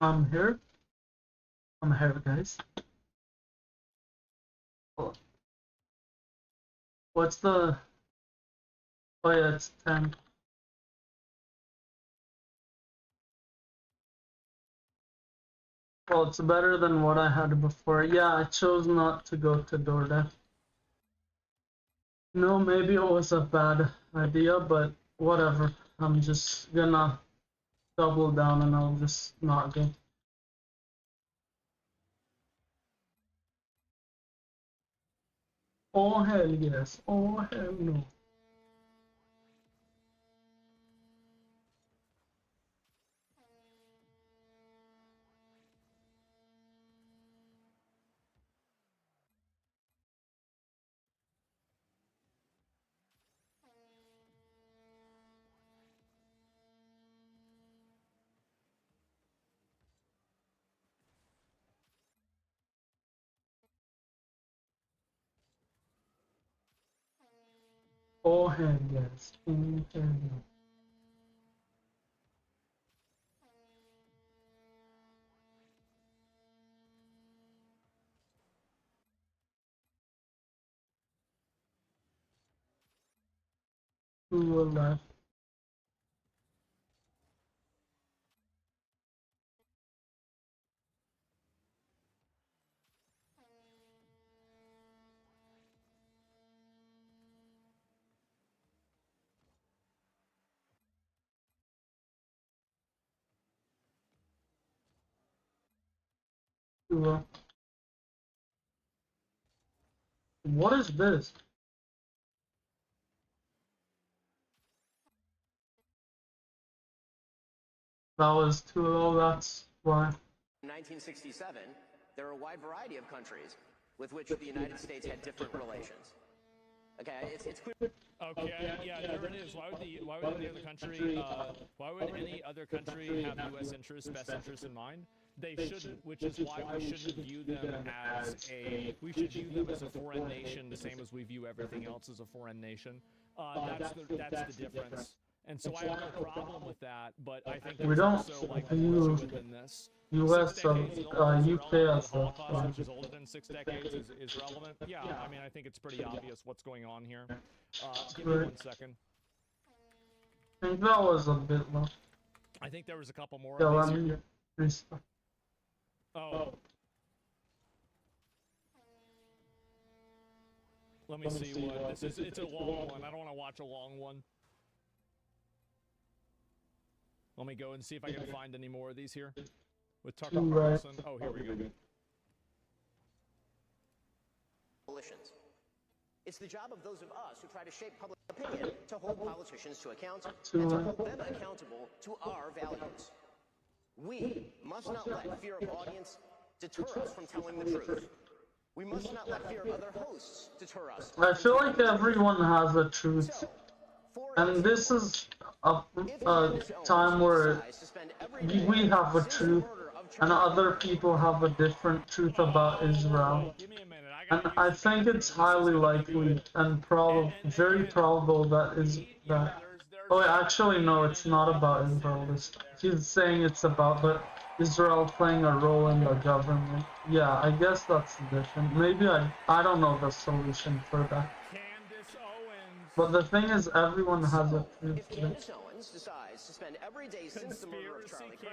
I'm here. I'm here, guys. Oh, what's the? Oh yeah, it's 10. Well, it's better than what I had before. Yeah, I chose not to go to DoorDash. No, maybe it was a bad idea, but whatever. I'm just gonna double down and I'll just not go. Oh hell yes. Oh hell no. Oh hell yes. Oh hell no. Who will laugh? Who will? What is this? That was too low. That's why. 1967, there are a wide variety of countries with which the United States had different relations. Okay, it's clear. Okay, yeah, there it is. Why would any other country, why would any other country have U.S. interests, best interests in mind? They shouldn't, which is why we shouldn't view them as we should view them as a foreign nation, the same as we view everything else as a foreign nation. That's the difference. And so I have no problem with that, but I think We there's don't also like view more to it than this. 6 US decades is or relevant. UK The as a Holocaust, which is older than 6 decades, is relevant. Yeah, I mean, I think it's pretty obvious what's going on here. Give me 1 second. I think that was a bit low. I think there was a couple more Yeah, of let these me here. restart. Oh. Let me see what this is. It's a long one. I don't want to watch a long one. Let me go and see if I can find any more of these here. With Tucker Carlson. Oh, here we go. Coalitions. It's the job of those of us who try to shape public opinion to hold politicians to account and to hold them accountable to our values. We must not let fear of audience deter us from telling the truth. We must not let fear of other hosts deter us. I feel like everyone has a truth. And this is a time where we have a truth and other people have a different truth about Israel. Give me a minute. And I think it's highly likely and very probable that is that. Oh, actually, no, it's not about Israel. He's saying it's about Israel playing a role in the government. Yeah, I guess that's different. Maybe I don't know the solution for that. Candace Owens. But the thing is, everyone has a truth. If Candace Owens decides to spend every day since the murder of Charlie Kirk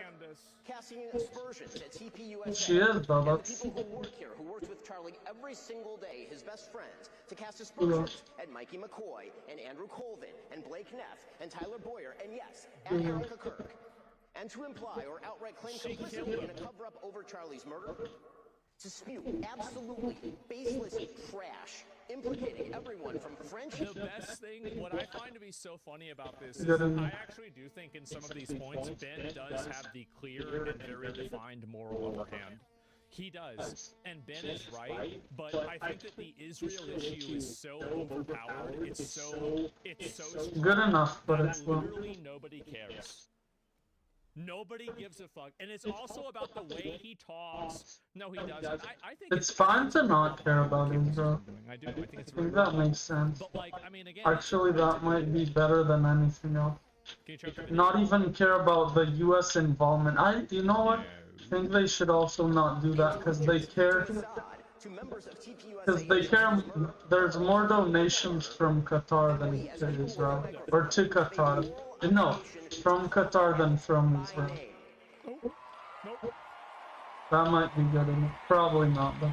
casting aspersions at TPUSA, She is, though. That's people who work here, who worked with Charlie every single day, his best friends, to cast aspersions at Mikey McCoy and Andrew Colvin and Blake Neff and Tyler Boyer and yes, at Erica Kirk, and to imply or outright claim complicity in a cover-up over Charlie's murder, to spew absolutely baseless trash implicating everyone from French. The best thing, what I find to be so funny about this is I actually do think in some of these points, Ben does have the clear and very defined moral upper hand. He does, and Ben is right, but I think that the Israel issue is so overpowered, it's so good enough, but it's literally nobody cares. Nobody gives a fuck, and it's also about the way he talks. No, he doesn't. I think it's fine to not care about Israel. I do. I think it's I think that makes sense. But like, I mean, again, actually, that might be better than anything else. Not even care about the U.S. involvement. You know what? think they should also not do that because they care. To members of TPUSA Because they care. There's more donations from Qatar than to Israel, or to Qatar. No, from Qatar than from Israel. Nope. Nope. That might be good enough. Probably not, though.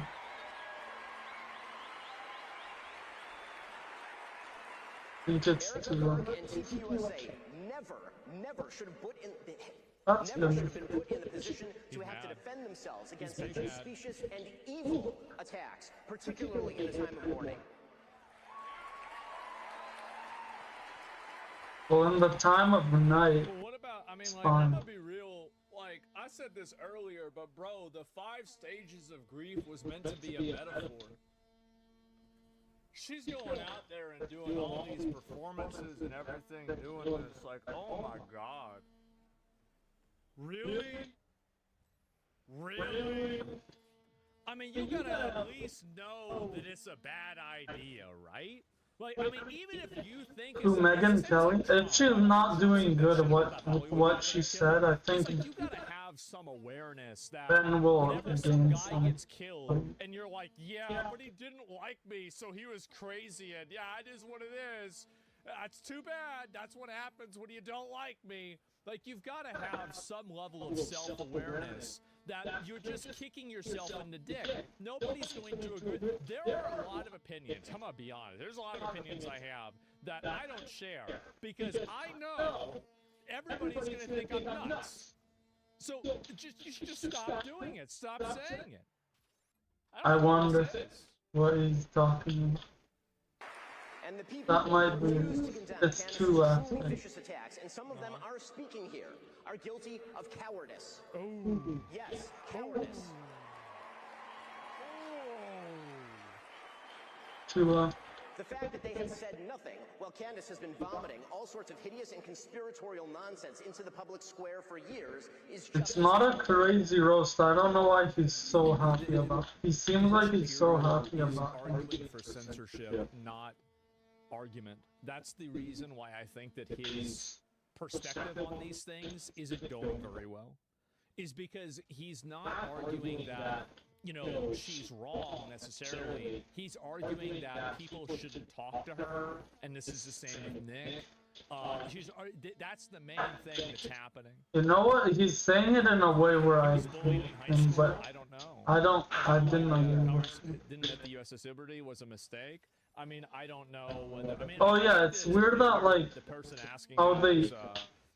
I think it's Eric too Berg low. and TPUSA never should have put in That's never good. should have been put in the position to He's have to mad. defend themselves against big such mad. specious and evil attacks, particularly in a time of mourning. Well, in the time of night, Well, what about, I mean, like, fine. I'm gonna be real, like, I said this earlier, but bro, the 5 stages of grief was meant to be a metaphor. She's going out there and doing all these performances and everything, doing this, like, oh my god. Really? Really? I mean, you gotta at least know that it's a bad idea, right? Like, I mean, even if you think to Megan Kelly, if she's not doing good with what she said, I it's think like you gotta have some awareness that Ben will whenever some gain guy some. gets killed and you're like, yeah, but he didn't like me, so he was crazy, and yeah, it is what it is. That's too bad. That's what happens when you don't like me. Like, you've got to have some level of self-awareness that you're just kicking yourself in the dick. Nobody's going to agree. There are a lot of opinions. I'm going to be honest. There's a lot of opinions I have that I don't share because I know everybody's going to think I'm nuts. So you should just stop doing it. Stop saying it. I don't know what wonder this is. what he's talking about. And the people That might who be. refuse to condemn It's Candace's too left. truly vicious attacks, and some of them are speaking here, are guilty of cowardice. Oh. Yes, cowardice. Too low. The fact that they have said nothing while Candace has been vomiting all sorts of hideous and conspiratorial nonsense into the public square for years is just It's not a crazy roast. I don't know why he's so happy about it. He seems like he's so happy He's about it. arguing for censorship, not argument. That's the reason why I think that his perspective on these things isn't going very well. Is because he's not arguing that, you know, she's wrong necessarily. He's arguing that people shouldn't talk to her, and this is the same with Nick. That's the main thing that's happening. You know what? He's saying it in a way where I He's bullied hate in high him, school. but I don't know. I didn't agree. Didn't get the USS Liberty was a mistake. I mean, I don't know whether. I mean, Oh, I yeah, think it's that weird that, like, the person asking how that they- is,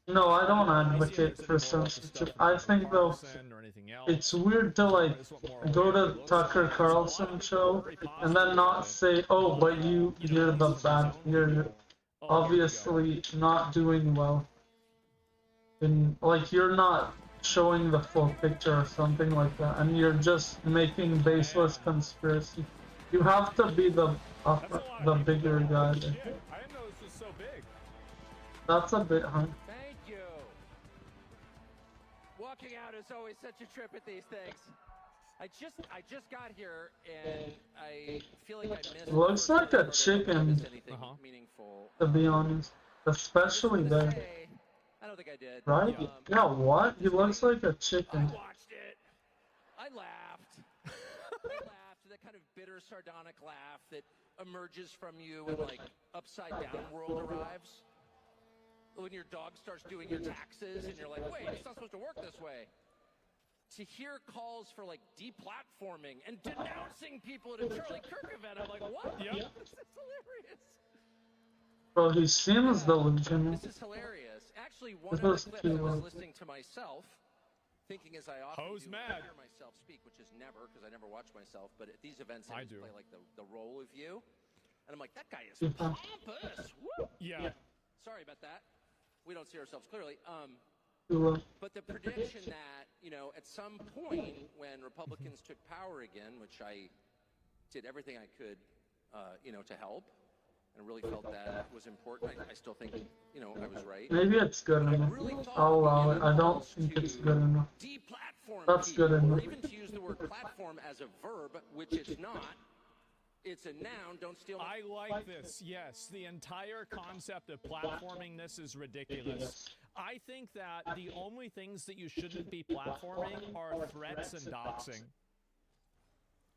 No, I don't I see advocate it as for more about the censorship. stuff I with think though, Carlson or anything else. it's weird to like It's what moral go authority to looks Tucker like. Carlson So a lot of show people are very and then positive not about it. say, oh, but you're the this is his bad, own you're people. Oh, here we go. obviously not doing well. And like you're not showing the full picture or something like that, and you're just making baseless conspiracy. You have to be the That's a lot of the people bigger doing guy. it. there. Shit, I didn't know this was so big. That's a bit hard. Thank you. Walking out is always such a trip at these things. I just got here and I feel like I missed. Looks like a chicken. Anything Uh-huh. meaningful. To be honest, especially Just wanna there, say, I don't think I did. right? Yeah, what? He looks like a I chicken. watched it. I laughed. I laughed. That kind of bitter, sardonic laugh that emerges from you when like Upside Down World arrives. When your dog starts doing your taxes and you're like, wait, it's not supposed to work this way. To hear calls for like deplatforming and denouncing people at a Charlie Kirk event, I'm like, what? Yep. This is hilarious. Bro, he seems delusional. This is hilarious. Actually, one This of the was clips too I was long. listening to myself, thinking as I often Ho's do, mad. hear myself speak, which is never, because I never watch myself, but at these events I I just do. play like the role of you. And I'm like, that guy is Yeah. pompous. Woo! Yeah. Sorry about that. We don't see ourselves clearly. But the prediction that, you know, at some point when Republicans took power again, which I did everything I could, you know, to help, and really felt that was important. I still think, you know, I was right. Maybe it's good enough. I'll allow it. I don't think it's good enough. Deplatform That's people, good enough. or even to use the word platform as a verb, which it's not. It's a noun. Don't steal my I like this. Yes, the entire concept of platforming this is ridiculous. I think that the only things that you shouldn't be platforming are threats and doxing.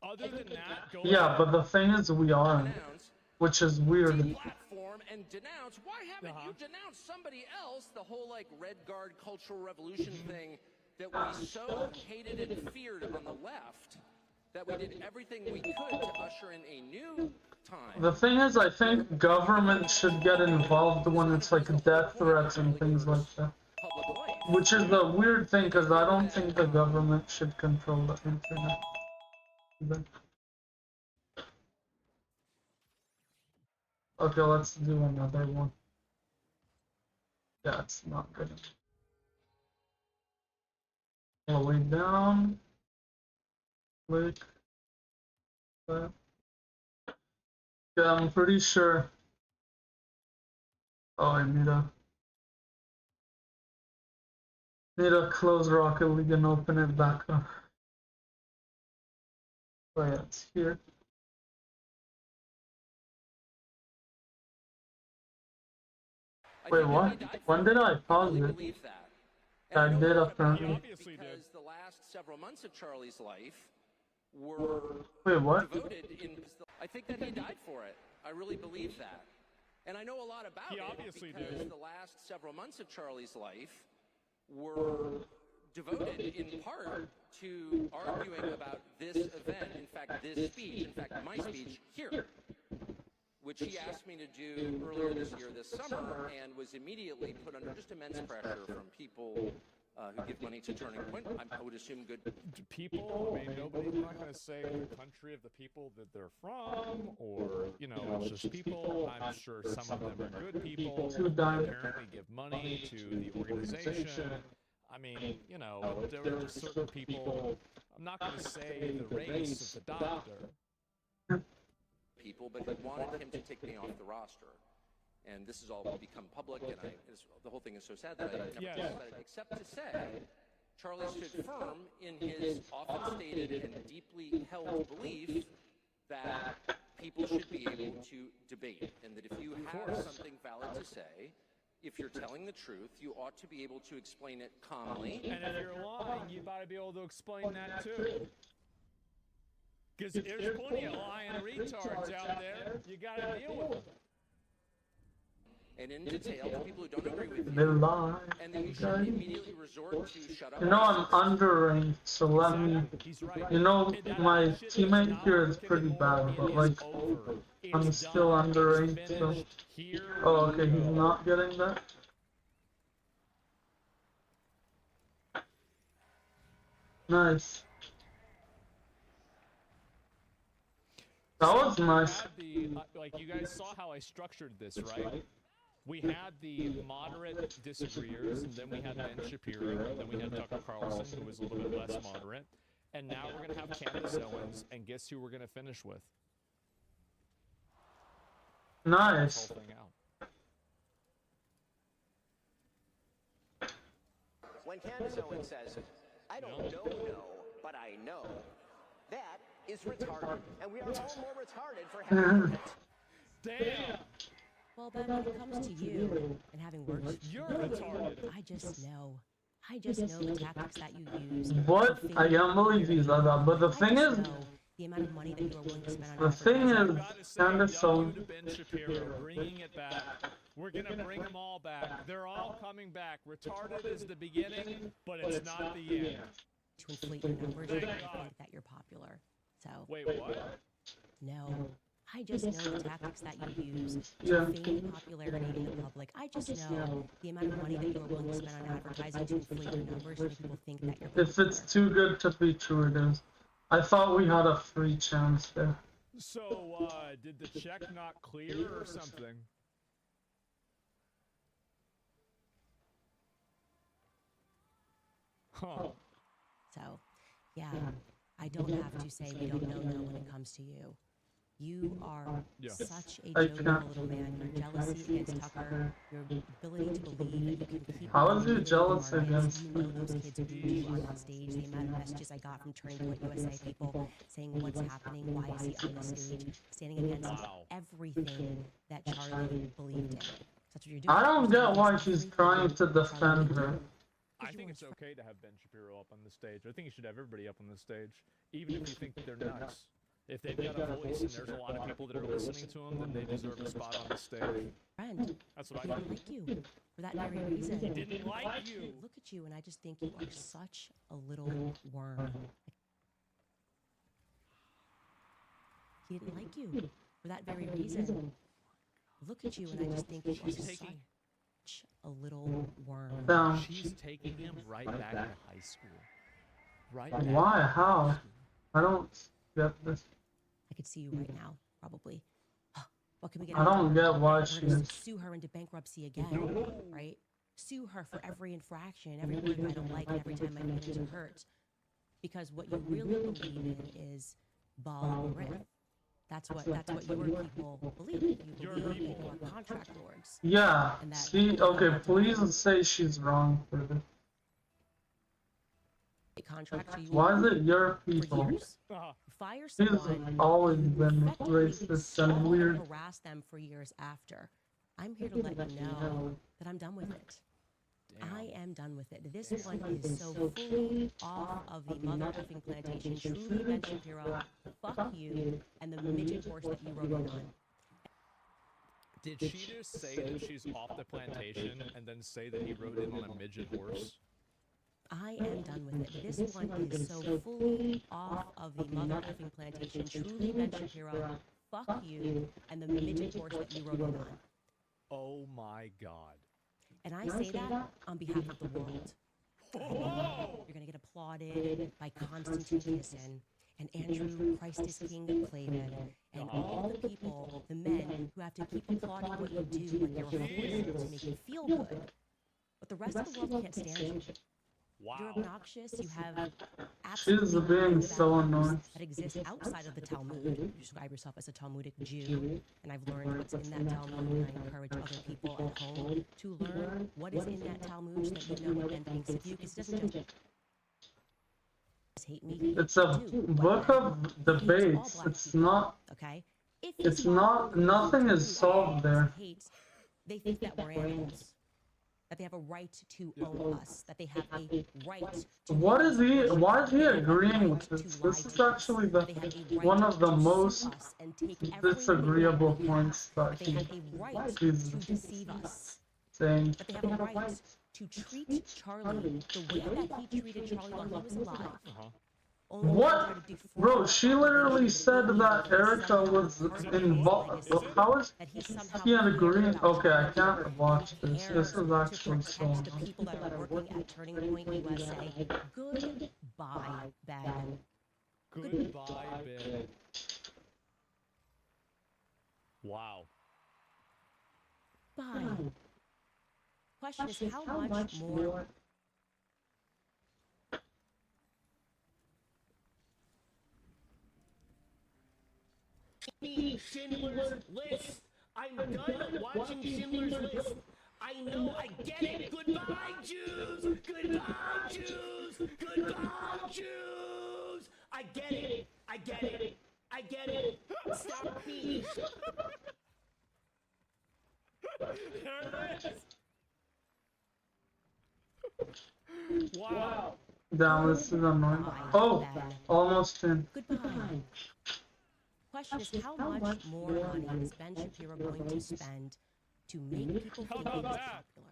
Other than that, go Yeah, ahead. but the thing is, we aren't, Denounce, which is weird. deplatform, and denounce. Why haven't you denounced somebody else? The whole like Red Guard Cultural Revolution thing that we so hated and feared on the left that we did everything we could to usher in a new time. The thing is, I think government should get involved when it's like death threats and things like that. Public life. Which is the weird thing, because I don't think the government should control the internet. Okay, let's do another one. That's not good. All the way down. Click. That. Yeah, I'm pretty sure. Oh, I need to close Rocket League and open it back up. Oh yeah, it's here. Wait, what? When did I pause it? I did apparently. Obviously did. Because the last several months of Charlie's life were Wait, what? devoted in. I think that he died for it. I really believe that. And I know a lot about He it obviously because did. the last several months of Charlie's life were devoted in part to arguing about this event, in fact, this speech, in fact, my speech here, which he asked me to do earlier this year, this summer, and was immediately put under just immense pressure from people who give money to Turning Point. I would assume good People, I mean, nobody's not going to say the country of the people that they're from, or, you know, it's just people. I'm sure some of them are good people who apparently give money to the organization. I mean, you know, there were just certain people, I'm not going to say the race of the doctor. people, but he wanted him to take me off the roster. And this has all become public, and the whole thing is so sad that I never talked about it, except to say Charlie stood firm in his often stated and deeply held belief that people should be able to debate, and that if you have something valid to say, if you're telling the truth, you ought to be able to explain it calmly. And if you're lying, you gotta be able to explain that too. Because there's plenty of lying retards out there. You gotta deal with them. And in detail to people who don't agree with They you, lie. and then you shouldn't immediately resort to shut up. You know, I'm underranked, so let me. He's right. You know, And that my shit is teammate not here is gonna pretty get bad, over. but It like, is over. I'm It's still done. underranked, It's so. finished. Here Oh, we okay, he's go. not getting that? Nice. That was nice. Had the, like, you guys saw how I structured this, right? We had the moderate disagreeers, and then we had Ben Shapiro, and then we had Tucker Carlson, who was a little bit less moderate. And now we're going to have Candace Owens, and guess who we're going to finish with? This Nice. whole thing out. When Candace Owens says, I don't know, but I know, that is retarded. And we are all more retarded for having it. Damn! Well, Ben, when it comes to you and having worked, You're retarded. I just know. I just know the tactics that you use. What? I can't believe he said that, but the I thing just is, know the amount of money that you are willing to spend on the thing advertising. is, Gotta say, Candace W Owens. to Ben Shapiro, bringing it back. We're gonna bring them all back. They're all coming back. Retarded is the beginning, but it's not the end. to inflate your numbers Thank and God. think that you're popular. So, Wait, what? no. I just know the tactics that you use to Yeah. feign popularity in the public. I just know the amount of money that you are willing to spend on advertising to inflate your numbers to make people think that you're If popular. it's too good to be true, it is. I thought we had a free chance there. So, did the check not clear or something? Huh. So, yeah, I don't have to say we don't know no when it comes to you. You are Yeah. such a I jovial can't- little man. Your jealousy against Tucker, your ability to believe that you can keep How is he manipulating jealous markets. against- You know those kids booed you on that stage. The amount of messages I got from Turning Point USA people saying what's happening, why is he on the stage, standing against Wow. everything that Charlie believed in. That's what you're doing. I don't You're get saying why it's she's free for trying you to try defend make her. it. I Because you think want it's fr- okay to have Ben Shapiro up on the stage. I think you should have everybody up on the stage, even if you think they're nuts. If they've got a voice and there's a lot of people that are listening to them, then they deserve a spot on the stage. friend. That's what He I didn't think. like you for that very reason. He didn't like you. Look at you, and I just think you are such a little worm. He didn't like you for that very reason. Look at you, and I just think you are She's taking such a little worm. Damn. she's taking him right back to high school. Right back Why? to How? high school. I don't get this. I could see you right now, probably. What can we get? I don't get why We're she gonna is. sue her into bankruptcy again, right? Sue her for every infraction, every word I don't like, and every time my feelings are hurt. Because what you really believe in is Baal Orith. That's what your people believe. You Your believe that people. you are contract lords. Yeah. And that- See, okay, please say she's wrong for this. A contract so you Why is will it your for people? years. Uh-huh. Fire She's someone. always you been effectively racist stalk and weird. harass them for years after. I'm here to let you know that I'm done with it. I am done with it. This one is so fully off of the mother effing plantation. Truly, Ben Shapiro, fuck you and the midget horse that you rode in on. Did she just say that she's off the plantation and then say that he rode in on a midget horse? I am done with it. This one is so fully off of the mother effing plantation. Truly, Ben Shapiro, fuck you and the midget horse that you rode in on. Oh my god. And I say that on behalf of the world. You're going to get applauded by Constantine Kissin and Andrew Christ is King Clavin and all the people, the men who have to keep applauding what you do like you're a fool to make you feel good. But the rest of the world can't stand you. You're Wow. obnoxious. You have She's absolutely being no so values annoying. that exist outside of the Talmud. You describe yourself as a Talmudic Jew, and I've learned what's in that Talmud, and I encourage other people at home to learn what is in that Talmud so that you know what Ben thinks of you, because he doesn't just hate me. It's a book of debates. It's not. Okay? If he It's sees not. all Nothing the is solved there. hates, they think that we're animals. That they have a right to own us. That they have a right to. What is he? Why is he They have a agreeing right with to this? lie This is to us. actually the They have a right one of the to most sue us and take everything that disagreeable we have. points that They have he a right is to deceive us. saying. That they have a right to treat Charlie the way that he treated Charlie while he was alive. Uh-huh. Only to What? try to defraud Bro, she literally the said nation that Erica somehow was part of involved. his legacy, How is that he somehow he cared agreeing? about Okay, I Charlie can't watch and this. This cares is to actually so protect the annoying. people that are working at Turning Point USA. Goodbye, Ben. Goodbye, Ben. Wow. Bye. Question is, how much more? Schindler's List. I'm done watching Schindler's List. I know, I get it. Goodbye, Jews. Goodbye, Jews. Goodbye, Jews. I get it. I get it. I get it. Stop me. There it is. Wow. Damn, this is annoying. Oh, almost in. Goodbye. Question is, how much more money is Ben Shapiro going to spend to make people How think about he's that? popular?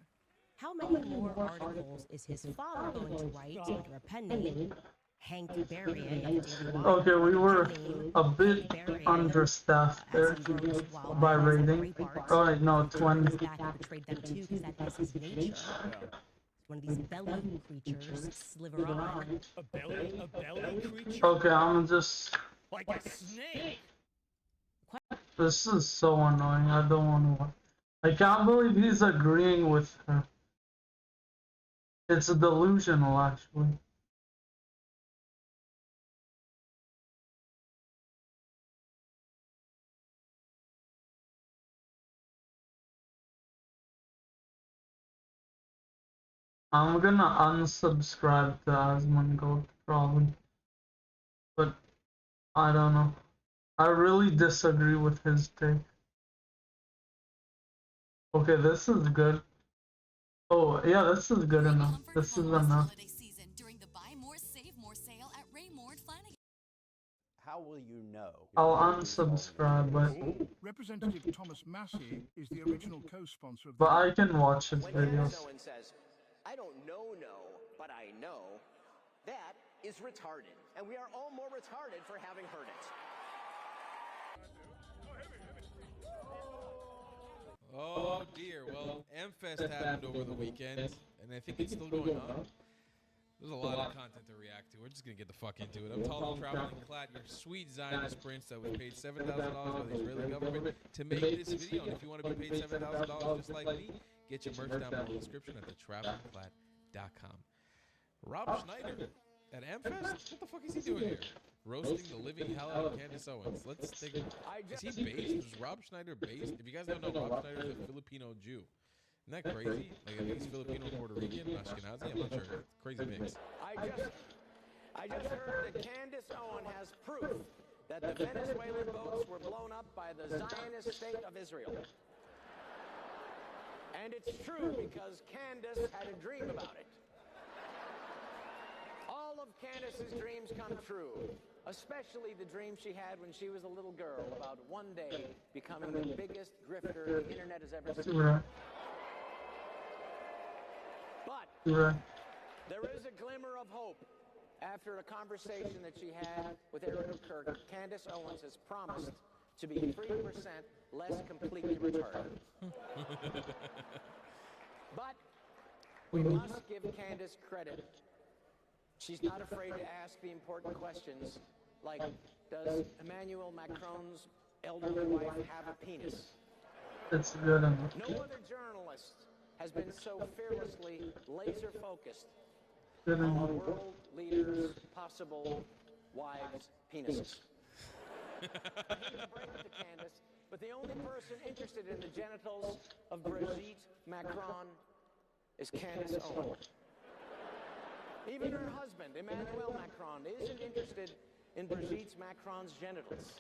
How many more articles is his father going to write under a pen name? Hank Berrien of Daily Wire. Okay, we were Pen name, a bit Hank Berrien, understaffed as there he wrote while by Ben was at rating. Breitbart. Oh wait, no, He 20. comes back and betrayed them too, because that is his nature. One of these belly creatures, sliver on. A belly creature? Okay, I'm just. Like a snake. This is so annoying. I don't want to watch. I can't believe he's agreeing with her. It's delusional, actually. I'm gonna unsubscribe to Asmongold probably. But I don't know. I really disagree with his take. Okay, this is good. Oh, yeah, this is good enough. This is enough. Holiday season during the Buy More, Save More sale at Raymond Flanagan. How will you know? I'll unsubscribe, Representative Thomas Massey is the original co-sponsor of the but I can watch his When Candace videos. Owens says, I don't know, but I know, that is retarded. And we are all more retarded for having heard it. Oh dear. Well, AmFest happened over the weekend, and I think it's still going on. There's a lot of content to react to. We're just gonna get the fuck into it. I'm Talal Traveling Clad, your sweet Zionist prince that was paid $7,000 by the Israeli government to make this video. And if you want to be paid $7,000 just like me, get your merch down below in the description at thetravelingclad.com. Rob Schneider at AmFest? What the fuck is he doing here? Roasting the living hell out of Candace Owens. Let's take a... Is he based? Is Rob Schneider based? If you guys don't know, Rob Schneider is a Filipino Jew. Isn't that crazy? Like, I think he's Filipino, Puerto Rican, Ashkenazi. I'm not sure. Crazy mix. I just heard that Candace Owens has proof that the Venezuelan boats were blown up by the Zionist state of Israel. And it's true because Candace had a dream about it. All of Candace's dreams come true, especially the dream she had when she was a little girl about one day becoming the biggest grifter the internet has ever seen. Right. But Right. there is a glimmer of hope. After a conversation that she had with Aaron Kirk, Candace Owens has promised to be 3% less completely retarded. But we must give Candace credit. She's not afraid to ask the important questions like, does Emmanuel Macron's elderly wife have a penis? It's good enough. No other journalist has been so fearlessly laser-focused Good on enough. world leaders' possible wives' penises. I hate to break it to Candace, but the only person interested in the genitals of Brigitte Macron is Candace Owens. Even her husband, Emmanuel Macron, isn't interested in Brigitte Macron's genitals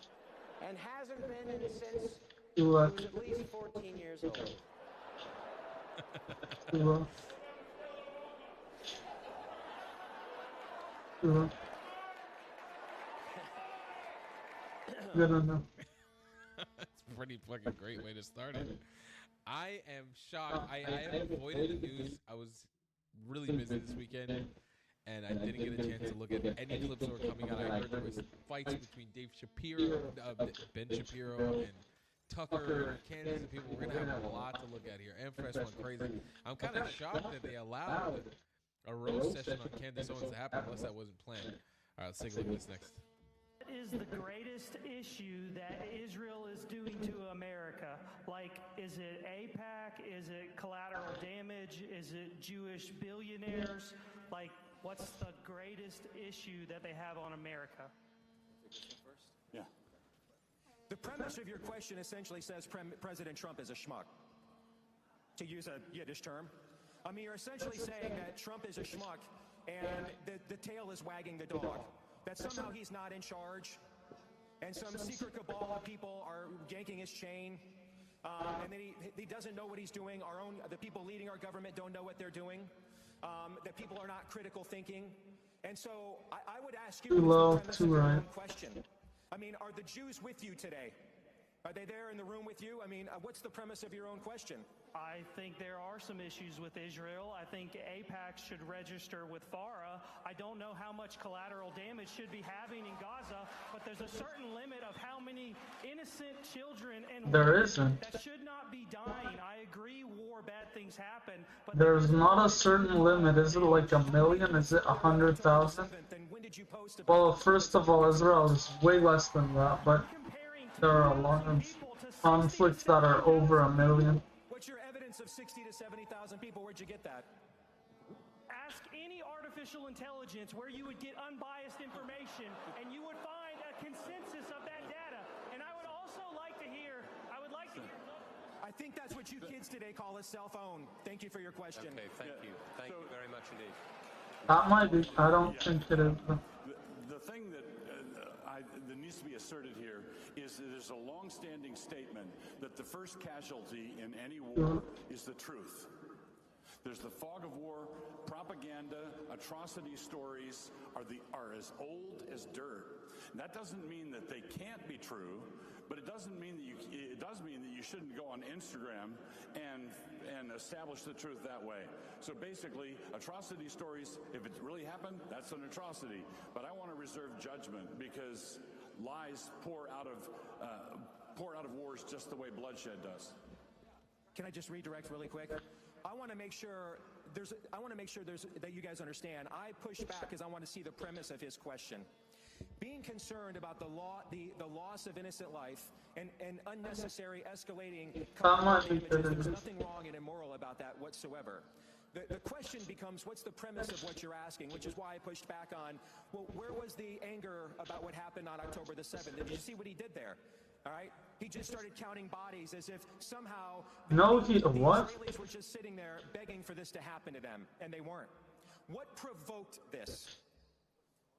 and hasn't been since he was at least 14 years old. Good enough. That's a pretty fucking great way to start it. I am shocked. I have avoided the news. I was really busy this weekend, and I didn't get a chance to look at any clips that were coming out. I heard there was fights between Dave Shapiro, Ben Shapiro, and Tucker, and Candace, and people. We're gonna have a lot to look at here. AmFest went crazy. I'm kind of shocked that they allowed a roast session on Candace Owens to happen, unless that wasn't planned. All right, let's take a look at this next. What is the greatest issue that Israel is doing to America? Like, is it AIPAC? Is it collateral damage? Is it Jewish billionaires? Like, what's the greatest issue that they have on America? Yeah. The premise of your question essentially says President Trump is a schmuck, to use a Yiddish term. I mean, you're essentially saying that Trump is a schmuck and the tail is wagging the dog. That somehow he's not in charge, and some secret cabal of people are yanking his chain, and then he doesn't know what he's doing. The people leading our government don't know what they're doing. That people are not critical thinking, and so I would ask you a question. I mean, are the Jews with you today? Are they there in the room with you? I mean, what's the premise of your own question? I think there are some issues with Israel. I think AIPAC should register with FARA. I don't know how much collateral damage should be having in Gaza, but there's a certain limit of how many innocent children and women that should not be dying. I agree, war, bad things happen, but there's not a certain limit. Is it like 1 million? Is it 100,000? Well, first of all, Israel is way less than that, but there are a lot of conflicts that are over 1 million. What's your evidence of 60 to 70,000 people? Where'd you get that? Ask any artificial intelligence where you would get unbiased information, and you would find a consensus of that data. And I would also like to hear, I think that's what you kids today call a cell phone. Thank you for your question. Okay, thank you. Thank you very much indeed. That might be, I don't think it is. The thing that needs to be asserted here is that there's There's a long-standing statement that the first casualty in any war is the truth. There's the fog of war. Propaganda, atrocity stories are as old as dirt. And that doesn't mean that they can't be true, but it does mean that you shouldn't go on Instagram and establish the truth that way. So basically, atrocity stories, if it really happened, that's an atrocity. But I want to reserve judgment because lies pour out of wars just the way bloodshed does. Can I just redirect really quick? I want to make sure that you guys understand. I push back because I want to see the premise of his question. Being concerned about the loss of innocent life and unnecessary escalating damages, there's nothing wrong and immoral about that whatsoever. The question becomes, what's the premise of what you're asking, which is why I pushed back on, well, where was the anger about what happened on October the 7th? Did you see what he did there? All right? He just started counting bodies as if somehow the Israelis were just sitting there begging for this to happen to them, and they weren't. What provoked this?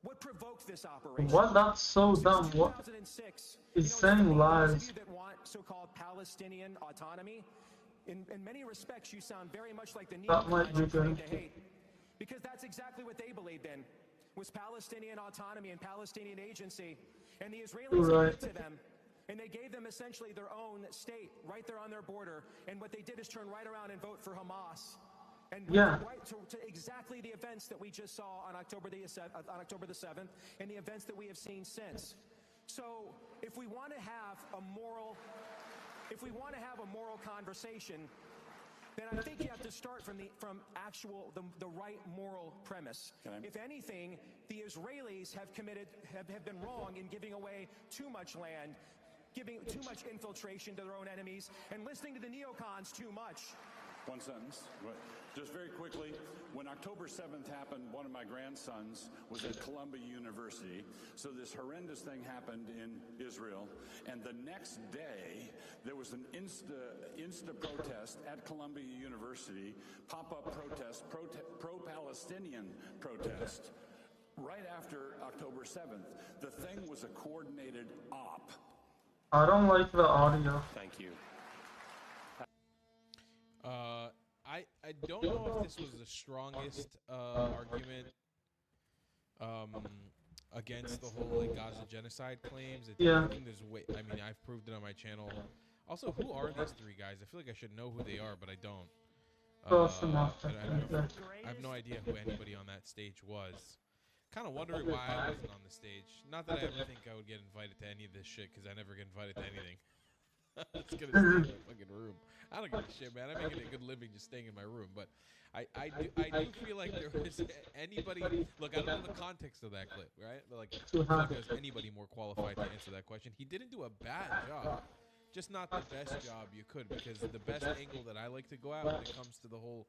What provoked this operation? What? That's so dumb. What? 2006, He's saying lies. those of you that want so-called Palestinian autonomy, in many respects, you sound very much like the neocons you claim to hate, because that's exactly what they believed in, was Palestinian autonomy and Palestinian agency, and the Israelis gave it to them. And they gave them essentially their own state right there on their border. And what they did is turn right around and vote for Hamas. And right to exactly the events that we just saw on October the 7th and the events that we have seen since. So if we want to have a moral conversation, then I think you have to start from the right moral premise. If anything, the Israelis have been wrong in giving away too much land, giving too much infiltration to their own enemies, and listening to the neocons too much. One sentence. Just very quickly, when October 7th happened, one of my grandsons was at Columbia University. So this horrendous thing happened in Israel. And the next day, there was an Insta protest at Columbia University, pop-up protest, pro-Palestinian protest, right after October 7th. The thing was a coordinated op. I don't like the audio. Thank you. I don't know if this was the strongest argument against the whole Gaza genocide claims. I think there's I mean, I've proved it on my channel. Also, who are these three guys? I feel like I should know who they are, but I don't. I have no idea who anybody on that stage was. Kind of wondering why I wasn't on the stage. Not that I ever think I would get invited to any of this shit, because I never get invited to anything. I'm just gonna stay in my fucking room. I don't give a shit, man. I'm making a good living just staying in my room. But I do feel like there was anybody. Look, I don't know the context of that clip, right? But like, there's anybody more qualified to answer that question. He didn't do a bad job, just not the best job you could, because the best angle that I like to go at when it comes to the whole.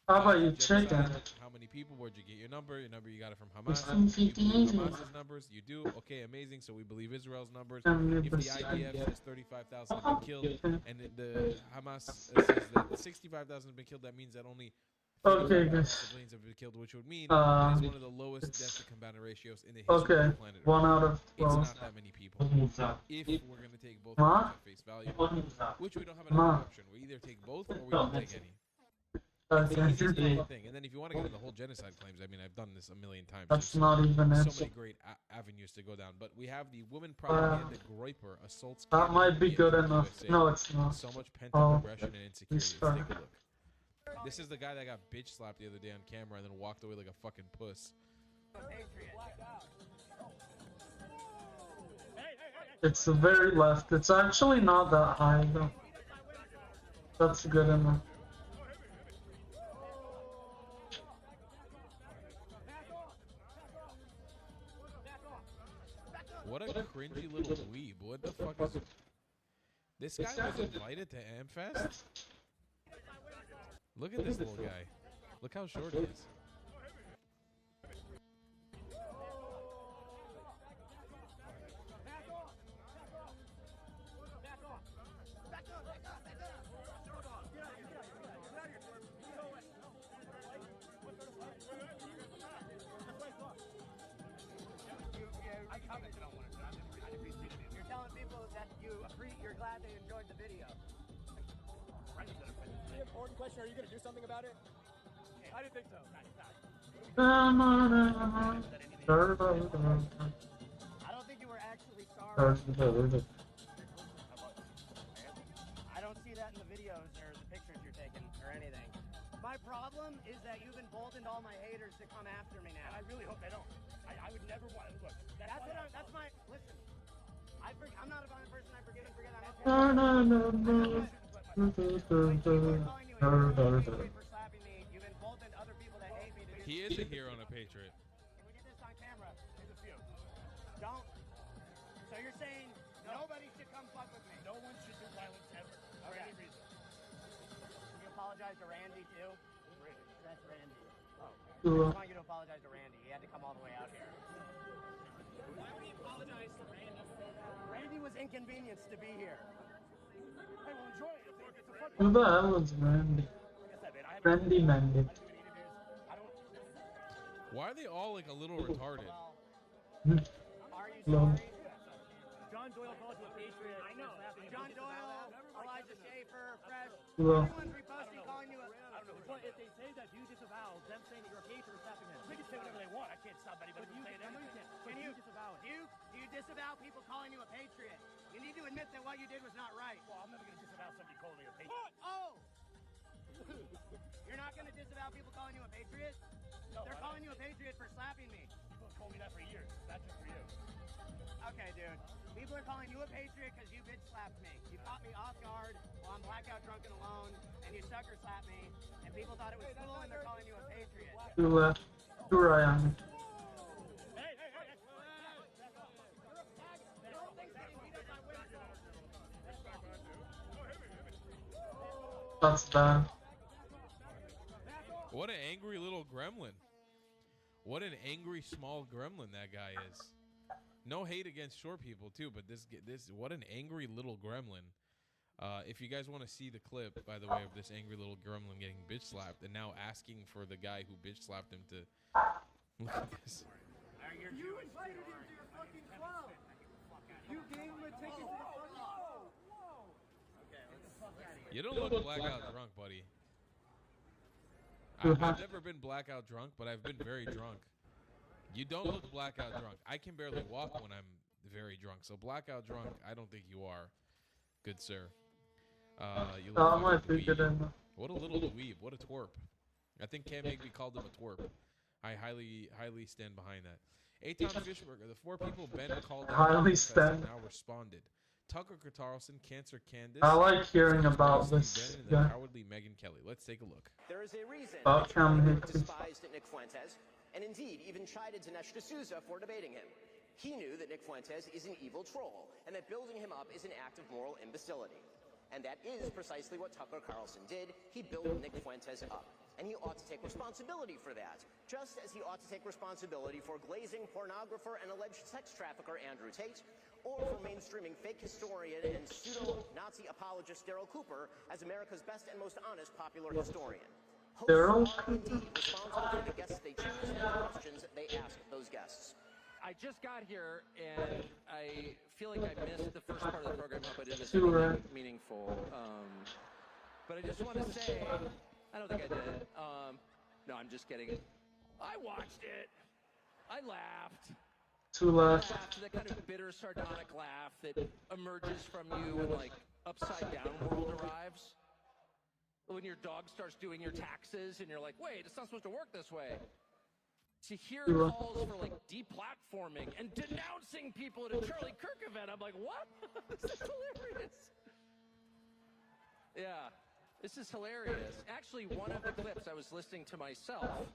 How about you check that? How many people? Where'd you get your number? Your number you got it from Hamas. You believe Hamas's numbers? You do? Okay, amazing. So we believe Israel's numbers. If the IDF says 35,000 have been killed, and the Hamas says that 65,000 have been killed, that means that only civilians have been killed, which would mean it is one of the lowest death to combatant ratios in the history of the planet. 1 out of 12. It's not that many people. If we're going to take both at face value, which we don't have another option. We either take both or we don't take any. It's the easiest thing. And then if you want to get into the whole genocide claims, I mean, I've done this a million times. That's not even it. So many great avenues to go down. But we have the woman propaganda Groyper assaults. That might be good enough. No, it's not. So much pent-up aggression and insecurity. Let's take a look. This is the guy that got bitch slapped the other day on camera and then walked away like a fucking puss. It's the very left. It's actually not that high, though. That's good enough. What a cringy little weeb. What the fuck is... This guy was invited to Amfest? Look at this little guy. Look how short he is. You're telling people that you you're glad they enjoyed the video. The important question, are you going to do something about it? I didn't think so. I don't think you were actually sorry. I don't see that in the videos or the pictures you're taking or anything. My problem is that you've emboldened all my haters to come after me now. I really hope they don't. I would never want to look. That's my listen. I'm not a violent person. I forgive and forget. You've emboldened other people that hate me. He is a hero and a patriot. Can we get this on camera? There's a few. Don't. So you're saying nobody should come fuck with me? No one should do violence ever, for any reason. Can you apologize to Randy too? That's Randy. Oh. Cool. I want you to apologize to Randy. He had to come all the way out here. Why would he apologize to Randy? Randy was inconvenienced to be here. Hey, well, enjoy it. It's a fun Who the hell is Randy? Randy Mandy. Why are they all like a little retarded? Are you sorry? John Doyle calls you a patriot. I know. John Doyle, Elijah Schaefer, Fresh. Well. Everyone's reposting calling you a... But if they say that you disavow them saying that you're a patriot or slapping them, they can say whatever they want. I can't stop anybody from saying anything. Can you disavow it? Do you disavow people calling you a patriot? You need to admit that what you did was not right. Well, I'm never going to disavow somebody calling me a patriot. Oh! You're not going to disavow people calling you a patriot? No, they're calling you a patriot for slapping me. People have told me that for years. Not just for you. Okay, dude. People are calling you a patriot because you bitch slapped me. You caught me off guard while I'm blackout drunk and alone, and you sucker slapped me, and people thought it was cool, and they're calling you a patriot. Who left? Who Ryan? That's bad. What an angry little gremlin. What an angry small gremlin that guy is. No hate against short people too, but this what an angry little gremlin. If you guys want to see the clip, by the way, of this angry little gremlin getting bitch slapped and now asking for the guy who bitch slapped him to look at this. You invited him to your fucking club. You gave him a ticket to the fucking club. Okay, let's get the fuck out of here. You don't look blackout drunk, buddy. I've never been blackout drunk, but I've been very drunk. You don't look blackout drunk. I can barely walk when I'm very drunk, so blackout drunk, I don't think you are, good sir. You look like a dweeb. What a little dweeb. What a twerp. I think Cam Higby called him a twerp. I highly stand behind that. Eitan Fishburger, the four people Ben called out now responded. Tucker Carlson, Cancer Candace. I like hearing about this and guy. the cowardly Megyn Kelly. Let's take a look. There is a reason About Cam Higby. despised Nick Fuentes, and indeed even chided Dinesh D'Souza for debating him. He knew that Nick Fuentes is an evil troll, and that building him up is an act of moral imbecility. And that is precisely what Tucker Carlson did. He built Nick Fuentes up. And he ought to take responsibility for that, just as he ought to take responsibility for glazing pornographer and alleged sex trafficker Andrew Tate, or for mainstreaming fake historian and pseudo-Nazi apologist Daryl Cooper as America's best and most honest popular historian. Daryl Hosts are indeed responsible for the guests they choose and the questions they ask those guests. I just got here, and I feel like I missed the first part of the program. I hope I didn't miss anything meaningful. But I just want to say, I don't think I did. No, I'm just kidding. I watched it. I laughed. Two left. That kind of bitter, sardonic laugh that emerges from you when, like, upside down world arrives. When your dog starts doing your taxes, and you're like, wait, it's not supposed to work this way. To hear calls for, like, deplatforming and denouncing people at a Charlie Kirk event, I'm like, what? This is hilarious. Yeah, this is hilarious. Actually, one of the clips I was listening to myself,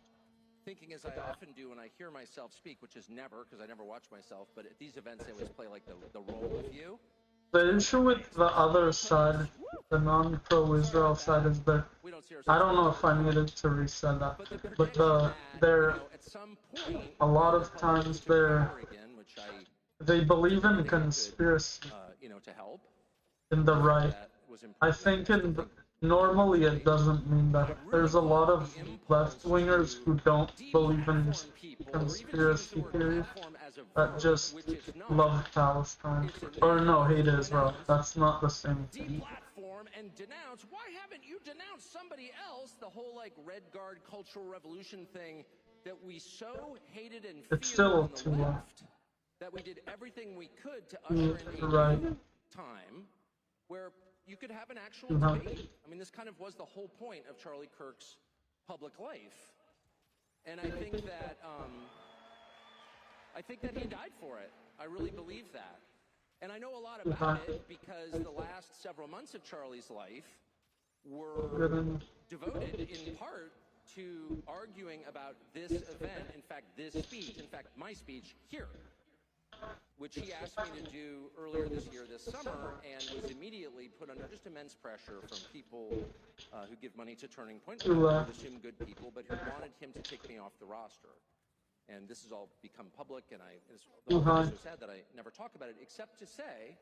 thinking as I often do when I hear myself speak, which is never, because I never watch myself, but at these events they always play, like, the role of you. The issue with the other side, the non-pro-Israel side, is that I don't know if I needed to reset that, but they're a lot of times they believe in conspiracy to help. in the right. I think normally it doesn't mean that. There's a lot of left-wingers who don't believe in this conspiracy theory that just love Palestine. Or no, hate Israel. That's not the same thing. Deplatform and denounce. Why haven't you denounced somebody else? The whole like Red Guard cultural revolution thing that we so hated and feared It's still on the too long. left that we did everything we could to usher in a Right. new time where you could have an actual Mhm. debate. I mean, this kind of was the whole point of Charlie Kirk's public life, and I think that he died for it. I really believe that, and I know a lot about it because the last several months of Charlie's life were devoted in part to arguing about this event. In fact, this speech. In fact, my speech here, which he asked me to do earlier this year, this summer, and was immediately put under just immense pressure from people who give money to Turning Point, who I would assume good people, but who wanted him to take me off the roster. And this has all become public, and the whole thing is so sad that I never talk about it, except to say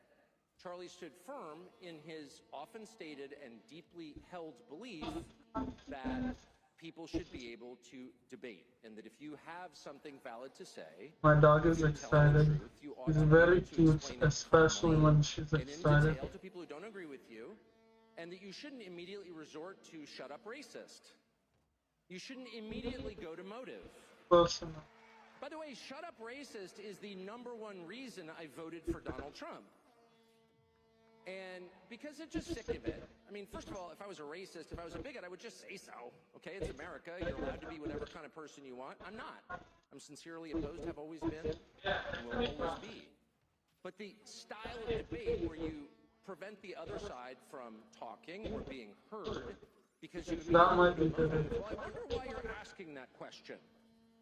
Charlie stood firm in his often stated and deeply held belief that people should be able to debate, and that if you have something valid to say, My dog is excited. She's very cute, especially when she's and in excited. detail to people who don't agree with you, and that you shouldn't immediately resort to shut up racist. You shouldn't immediately go to motive. Close enough. By the way, shut up racist is the #1 reason I voted for Donald Trump. And because it's just sick of it. I mean, first of all, if I was a racist, if I was a bigot, I would just say so. Okay, it's America. You're allowed to be whatever kind of person you want. I'm not. I'm sincerely opposed, have always been, and will always be. But the style of debate where you prevent the other side from talking or being heard because you... That might be good. Well, I wonder why you're asking that question.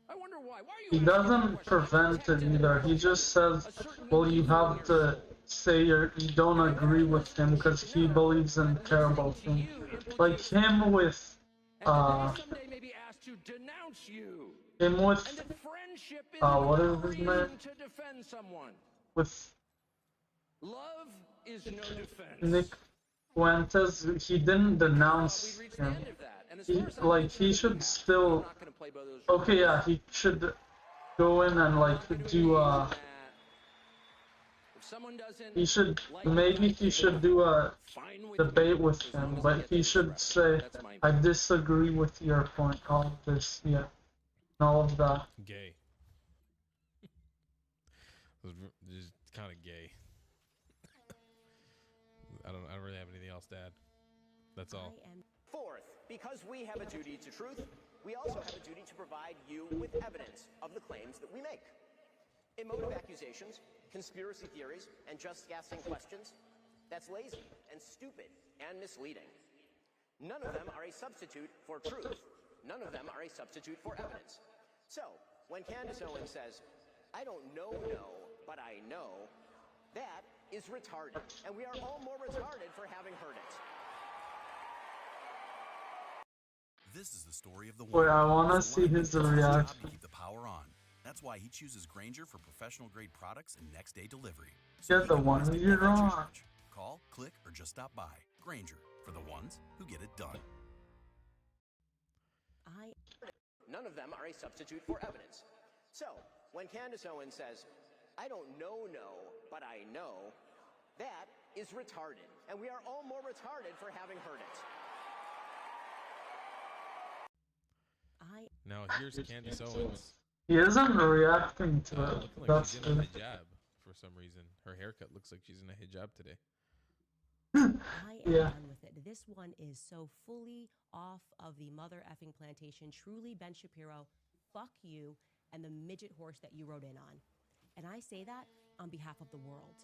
I wonder why. Why are you He doesn't prevent it either. He just says, well, you have to say you don't agree with him because he believes in terrible things. Like him with, someday maybe asked to denounce you. him with, And that friendship is what no is his name? reason to defend someone. With Love is no defense. Nick Fuentes, he didn't denounce him. He should still, okay, yeah, he should go in and like do he should, maybe he should do a debate with him, but he should say, I disagree with your point, all of this, yeah, and all of that. Gay. Just kind of gay. I don't really have anything else to add. That's all. Fourth, because we have a duty to truth, we also have a duty to provide you with evidence of the claims that we make. Emotive accusations, conspiracy theories, and just guessing questions, that's lazy and stupid and misleading. None of them are a substitute for truth. None of them are a substitute for evidence. So, when Candace Owens says, I don't know, but I know, that is retarded, and we are all more retarded for having heard it. This is the story of the Wait, I wanna see his reaction. To keep the power on. That's why he chooses Grainger for professional grade products and next day delivery. Get the one you're on. Call, click, or just stop by. Grainger, for the ones who get it done. None of them are a substitute for evidence. So, when Candace Owens says, I don't know, but I know, that is retarded, and we are all more retarded for having heard it. Now here's Candace Owens. He isn't reacting to it. Looking like That's she's in a good. hijab for some reason. Her haircut looks like she's in a hijab today. I am Yeah. done with it. This one is so fully off of the mother effing plantation. Truly, Ben Shapiro, fuck you and the midget horse that you rode in on. And I say that on behalf of the world.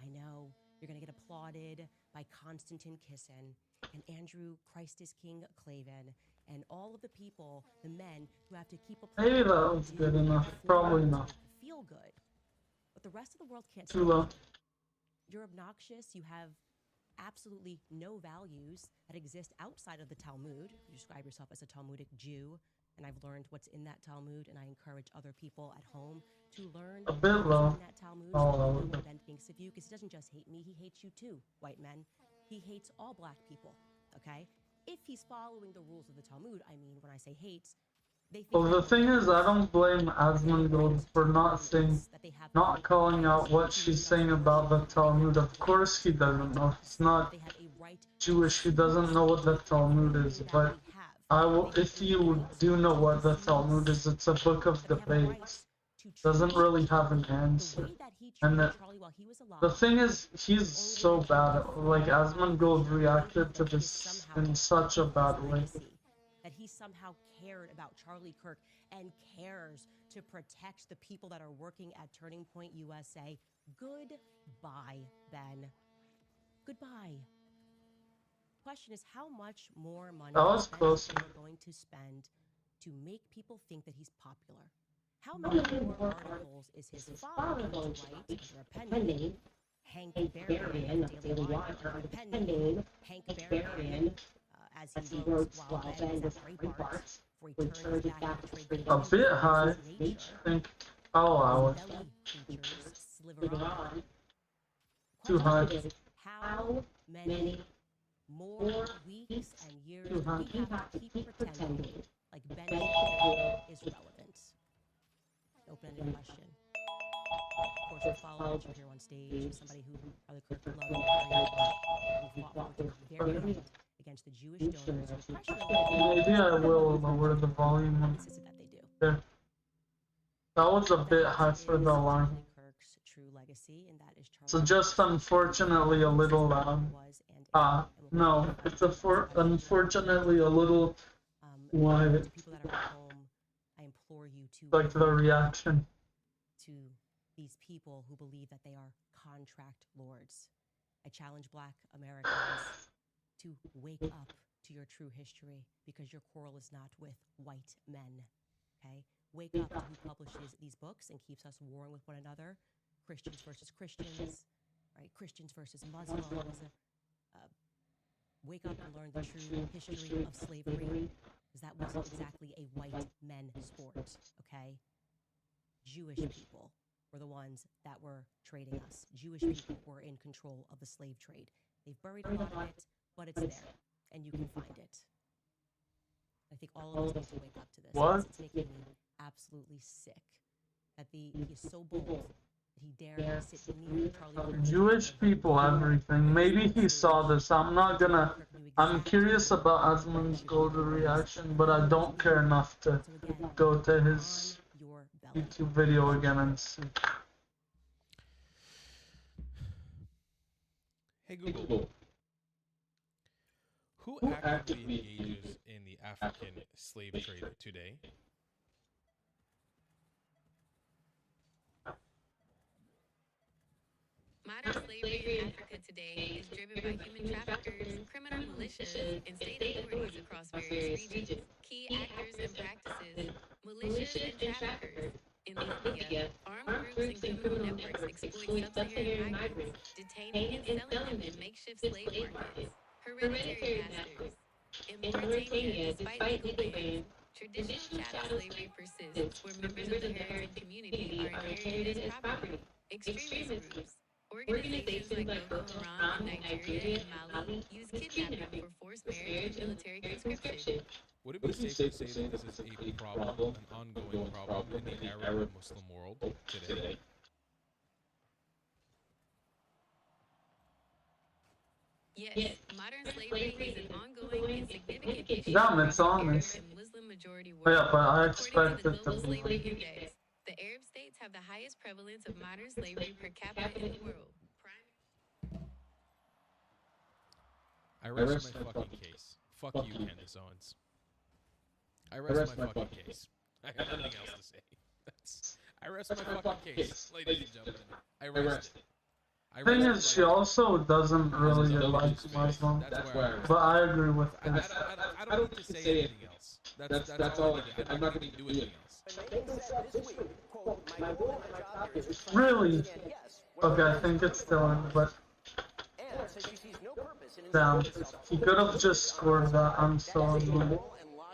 I know you're going to get applauded by Konstantin Kisin and Andrew Christ is King Clavin and all of the people, the men who have to keep applauding. Maybe that was good enough. Probably not. Feel good. But the rest of the world can't. Too low. You're obnoxious. You have absolutely no values that exist outside of the Talmud. You describe yourself as a Talmudic Jew, and I've learned what's in that Talmud, and I encourage other people at home to learn A bit low. what's in that Talmud. All So you over. know what Ben thinks of you, because he doesn't just hate me, he hates you too, white men. He hates all black people. okay? If he's following the rules of the Talmud, I mean, when I say hates, they think Well, the thing is, I don't blame Asmongold for not calling out what she's saying about the Talmud. Of course he doesn't know. He's not Jewish. He doesn't know what the Talmud is. But if you do know what the Talmud is, it's a book of debates. Doesn't really have an answer. And the thing is, he's so bad. Like, Asmongold reacted to this in such a bad way. That he somehow cared about Charlie Kirk and cares to protect the people that are working at Turning Point USA. Goodbye, Ben. Goodbye. Question is, how much more money is Ben going to spend to make people think that he's popular? How many more articles is his father going to write under a pen name? Hank Berrien, Daily Wire, pen name, Hank Berrien, as he wrote while Ben was at Breitbart, before he turned his back to trade a bit high, I think. I'll allow it. Too high. How many more weeks and years do we have to keep pretending like Ben Shapiro is relevant? Open-ended question. Of course, we follow Richard here on stage, somebody who Charlie Kirk loved very much, who fought very hard against the Jewish donors who pressured Maybe I will lower the volume on there. That was a bit high for the line. So just unfortunately a little loud. No, it's unfortunately a little quiet. Like the reaction. To these people who believe that they are contract lords. I challenge Black Americans to wake up to your true history, because your quarrel is not with white men, okay? Wake up to who publishes these books and keeps us warring with one another. Christians versus Christians, right? Christians versus Muslims. Wake up and learn the true history of slavery, because that wasn't exactly a white men sport, okay? Jewish people were the ones that were trading us. Jewish people were in control of the slave trade. They've buried a lot of it, but it's there, and you can find it. I think all of us need to wake up to this. What? It's making me absolutely sick that he is so bold that he dares sit near Charlie Kirk. Jewish people, everything. Maybe he saw this. I'm curious about Asmongold's reaction, but I don't care enough to go to his YouTube video again and see. Hey Google, who actively engages in the African slave trade today? Modern slavery in Africa today is driven by human traffickers, criminal militias, and state authorities across various regions. Key actors and practices, militias and traffickers. In Libya, armed groups and criminal networks exploit sub-Saharan migrants, detaining and selling them in makeshift slave markets. Hereditary masters. In Mauritania, despite legal bans, traditional chattel slavery persists, where members of the Hurrican community are inherited as property. Extremist groups. Organizations like Boko Haram in Nigeria and Mali use kidnapping for forced marriage and military conscription. Would it be safe to say that this is a problem, an ongoing problem in the Arab Muslim world today? Yes, modern slavery is an ongoing and significant issue. Damn, it's honest. Yeah, but I expect it to be. The Arab states have the highest prevalence of modern slavery per capita in the world. I rest my fucking case. Fuck you, Candace Owens. I rest my fucking case. I have nothing else to say. I rest my fucking case, ladies and gentlemen. I rest it. Thing is, she also doesn't really like Muslim, but I agree with this. I don't need to say anything else. That's all I do. I'm not going to do anything else. Really? Okay, I think it's still in, but damn, he could have just scored that. I'm so annoyed.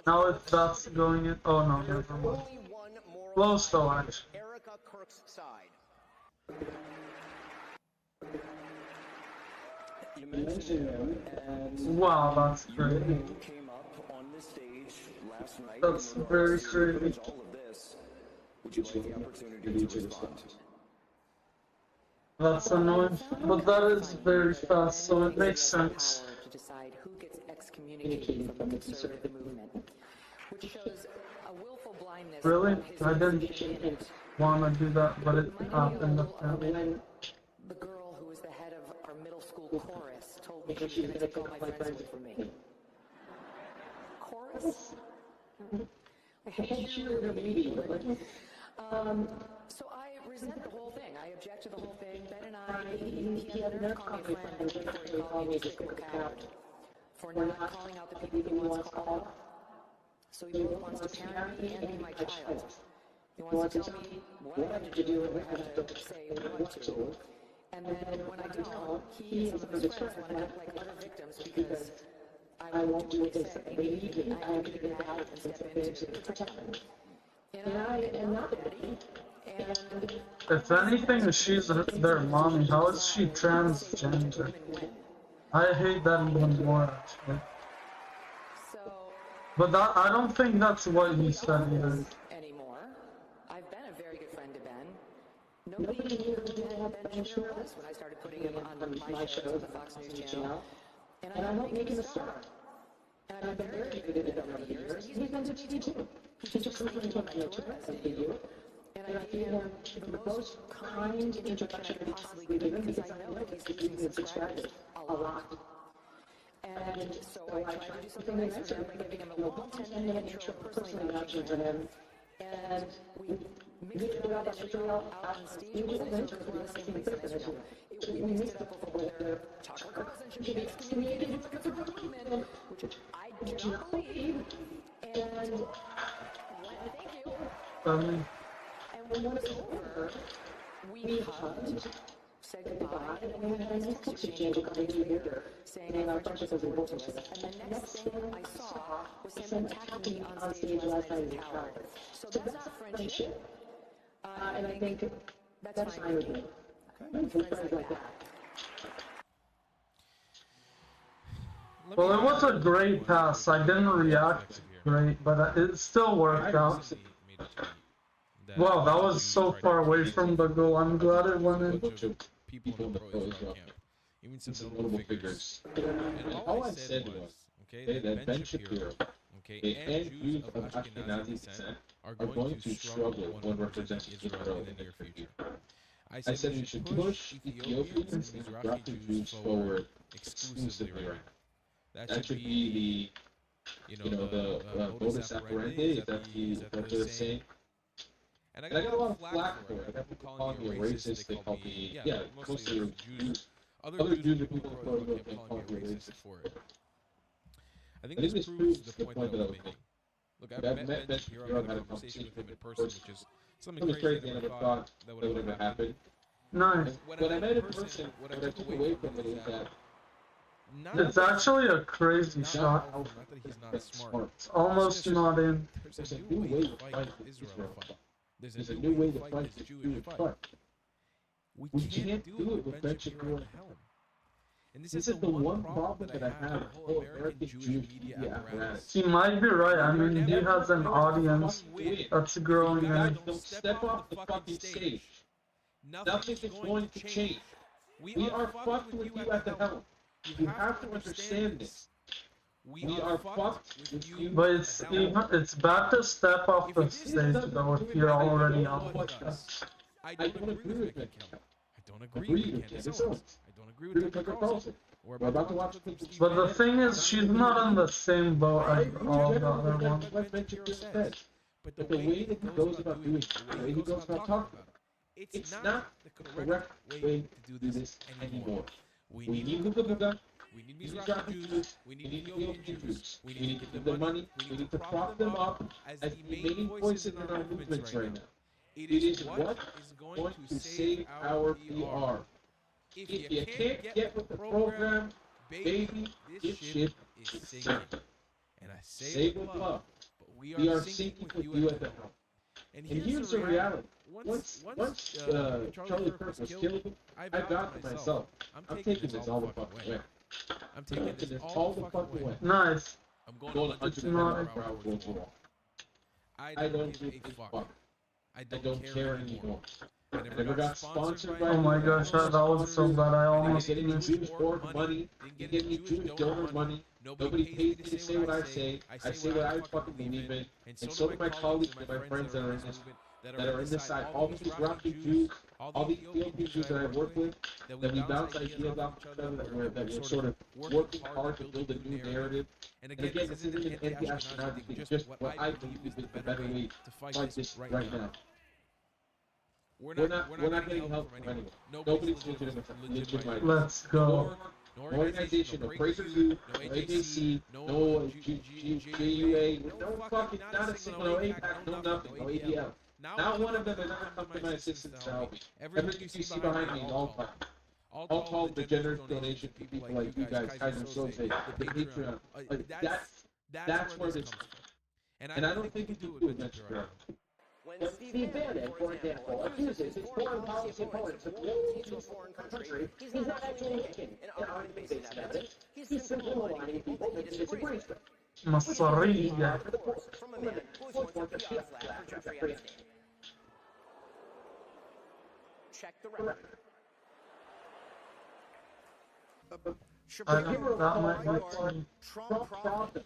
Now if that's going in, oh no, never mind. Close though, actually. Erica Kirk's side. You mentioned him, and Wow, that's great. came up on the stage last night. That's very great. All of this. Would you like the opportunity to respond? That's annoying, but that is very fast, so it makes sense. To decide who gets excommunicated from the conservative movement, which shows a willful blindness. Really? I didn't want to do that, but it happened apparently. The girl who was the head of our middle school chorus told me she was going to take all my friends away from me. Chorus? I hate you immediately. So I resent the whole thing. I object to the whole thing. Ben and I, he had a nerve to call me a friend before he called me a statistical coward for not calling out the people he wants called out. So he both wants to parent me and be my child. He wants to tell me what I have to do and what I have to say and what to. And then when I don't, he and some of his friends want to act like utter victims because I won't do what they say. Maybe I have to get out and step in to protect them. And I am not daddy. And If anything, she's their mommy. How is she transgender? I hate that even more, actually. But that, I don't think that's what he said either. Anymore. I've been a very good friend to Ben. Nobody knew who Ben Shapiro was when I started putting him on my shows on the Fox News channel. And I helped make him a star. And I've been very good at it over the years. He's been to me too. He just took me to my mentor, as did you. And I gave him the most kind introduction I could possibly give him because I know that he's losing subscribers a lot. And so I tried to do something nice for him by giving him a little 10-minute intro personally vouching for him. And we mixed it up on Israel out on stage with him because we're on the same place as Israel. We mixed it up over whether Tucker Carlson should be excommunicated because of the women, which I do not believe. And thank you. And when it was over, we hugged, said goodbye, and then we had a nice text exchange a couple days later saying our friendship was important to us. And the next thing I saw was him attacking me on stage last night in Tower. So that's not friendship. And I think that's fine with me. Friends like that. Well, it was a great pass. I didn't react great, but it still worked out. Wow, that was so far away from the goal. I'm glad it went in. People in the pro-Israel camp, even some notable figures. And all I said was, okay, that Ben Shapiro, okay, and Jews of Ashkenazi descent are going to struggle when representing Israel in the near future. I said we should push Ethiopians and Mizrahi Jews forward exclusively right now. That should be the, the modus operandi, is that they're saying? And I got a lot of flack for it. I got people calling me a racist. They called me, mostly Jews. Other Jews or people who kept calling me a racist for it. I think this proves the point that I was making. Look, I've met Ben Shapiro, I've had a conversation with him in person, which is something crazy I never thought that would ever happen. Nice. When I met in person, what I took away from it is that it's actually a crazy shot. not that he's not smart. It's almost not in. There's a new way to fight Israel fight. There's a new way to fight this Jewish fight. We can't do it with Ben Shapiro at the helm. And this is the one problem that I have with the whole American Jewish media apparatus. He might be right. I mean, he has an audience that's growing in. Don't step off the fucking stage. Nothing is going to change. We are fucked with you at the helm. You have to understand this. We are fucked with you. But it's bad to step off the stage though if you're already on the podcast. I don't agree with Ben Kelly. I don't agree with Candace Owens. I don't agree with Tucker Carlson. We're about to watch clips. But the thing is, she's not on the same boat as all the other ones. But the way that he goes about doing it, the way he goes about talking about it, it's not the correct way to do this anymore. We need Luka. We need Mizrahi Jews. We need Ethiopian Jews. We need to give them money. We need to prop them up as the main voices in our movements right now. It is what is going to save our PR. If you can't get with the program, baby, this ship is sinking. And I say it with love, but we are sinking with you at the helm. And here's the reality. Once Charlie Kirk was killed, I vowed to myself, I'm taking this all the fucking way. I'm taking this all the fucking way. Nice. I'm going 100% proud World War. I don't give a fuck. I don't care anymore. I never got sponsored by Oh my gosh, that was so bad. I almost didn't get any missed. Jewish board money, didn't get any Jewish donor money. Nobody pays me to say what I say. I say what I fucking believe in. And so do my colleagues and my friends that are in this side. All these Iraqi Jews, all the Ethiopian Jews that I work with, that we bounce ideas off each other, that we're sort of working hard to build a new narrative. And again, this isn't an anti-astronaut thing, it's just what I believe is the better way to fight this right now. We're not getting help from anyone. Nobody's legitimate. Let's go. No organization, no Praise You, no AJC, no GUA, no fucking, not a single, no APAC, no nothing, no ADL. Not one of them has ever come to my assistance to help me. Everything you see behind me is all fine. All called the generous donation to people like you guys, Kaiser Soze, the Patreon. Like, that's where this comes from. And I don't think you do it with Ventura. When Steve Bannon, for example, accuses his foreign policy opponents of loyalty to a foreign country, he's not actually making an argument based evidence. He's simply maligning people that he disagrees with. مصرية. From a man who was once a PR flag for Jeffrey Epstein. Check the record. I don't, that might be Trump problem.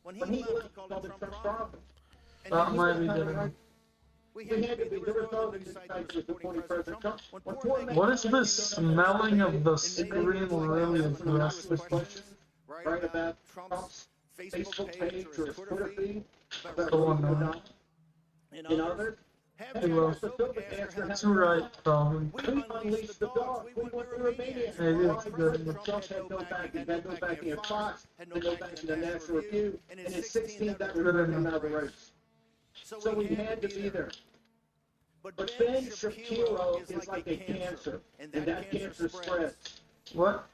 When he left, he called it Trump problem. That might be different. We had to be the Republicans supporting President Trump. What is this smelling of the screen really aggressive? Right about Trump's Facebook page or his Twitter feed, and others. It's right, probably. We unleashed the dogs. We went through Romania. Maybe it's good. Trump had no backing at Fox, had no backing at National Review, and in 16 that was him out of the race. So we had to be there. But Ben Shapiro is like a cancer, and that cancer spreads. What?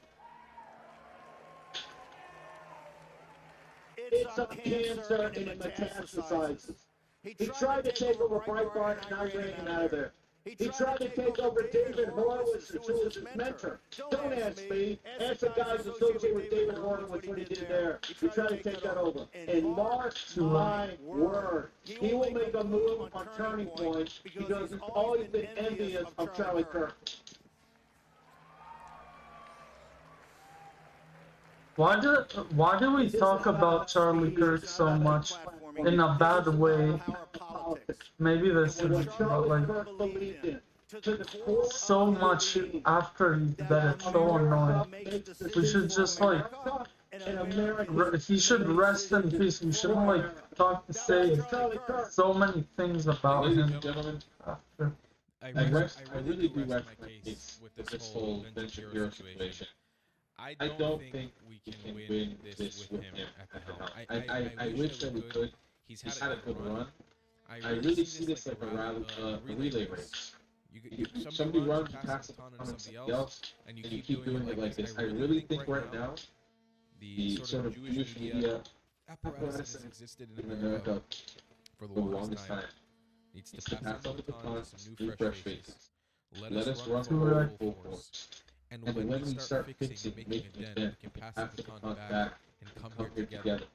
It's a cancer and it metastasizes. He tried to take over Breitbart and I ran him out of there. He tried to take over David Horowitz, who was his mentor. Don't ask me. Ask the guys associated with David Horowitz what he did there. He tried to take that over. And mark my word, he will make a move on Turning Point because he's always been envious of Charlie Kirk. Why do we talk about Charlie Kirk so much in a bad way? Maybe this is but like so much after he's dead. It's so annoying. We should just like he should rest in peace. We shouldn't like say so many things about him after. I really do rest my case with this whole Ben Shapiro situation. I don't think we can win this with him at the helm. I wish that we could. He's had a good run. I really see this like a relay race. Somebody runs, you pass the baton on somebody else, and you keep doing it like this. I really think right now, the sort of Jewish media apparatus that existed in America for the longest time needs to pass on the baton to some new fresh faces. Let us run full force. And when we start fixing and making a dent, we can pass the baton back and come here together.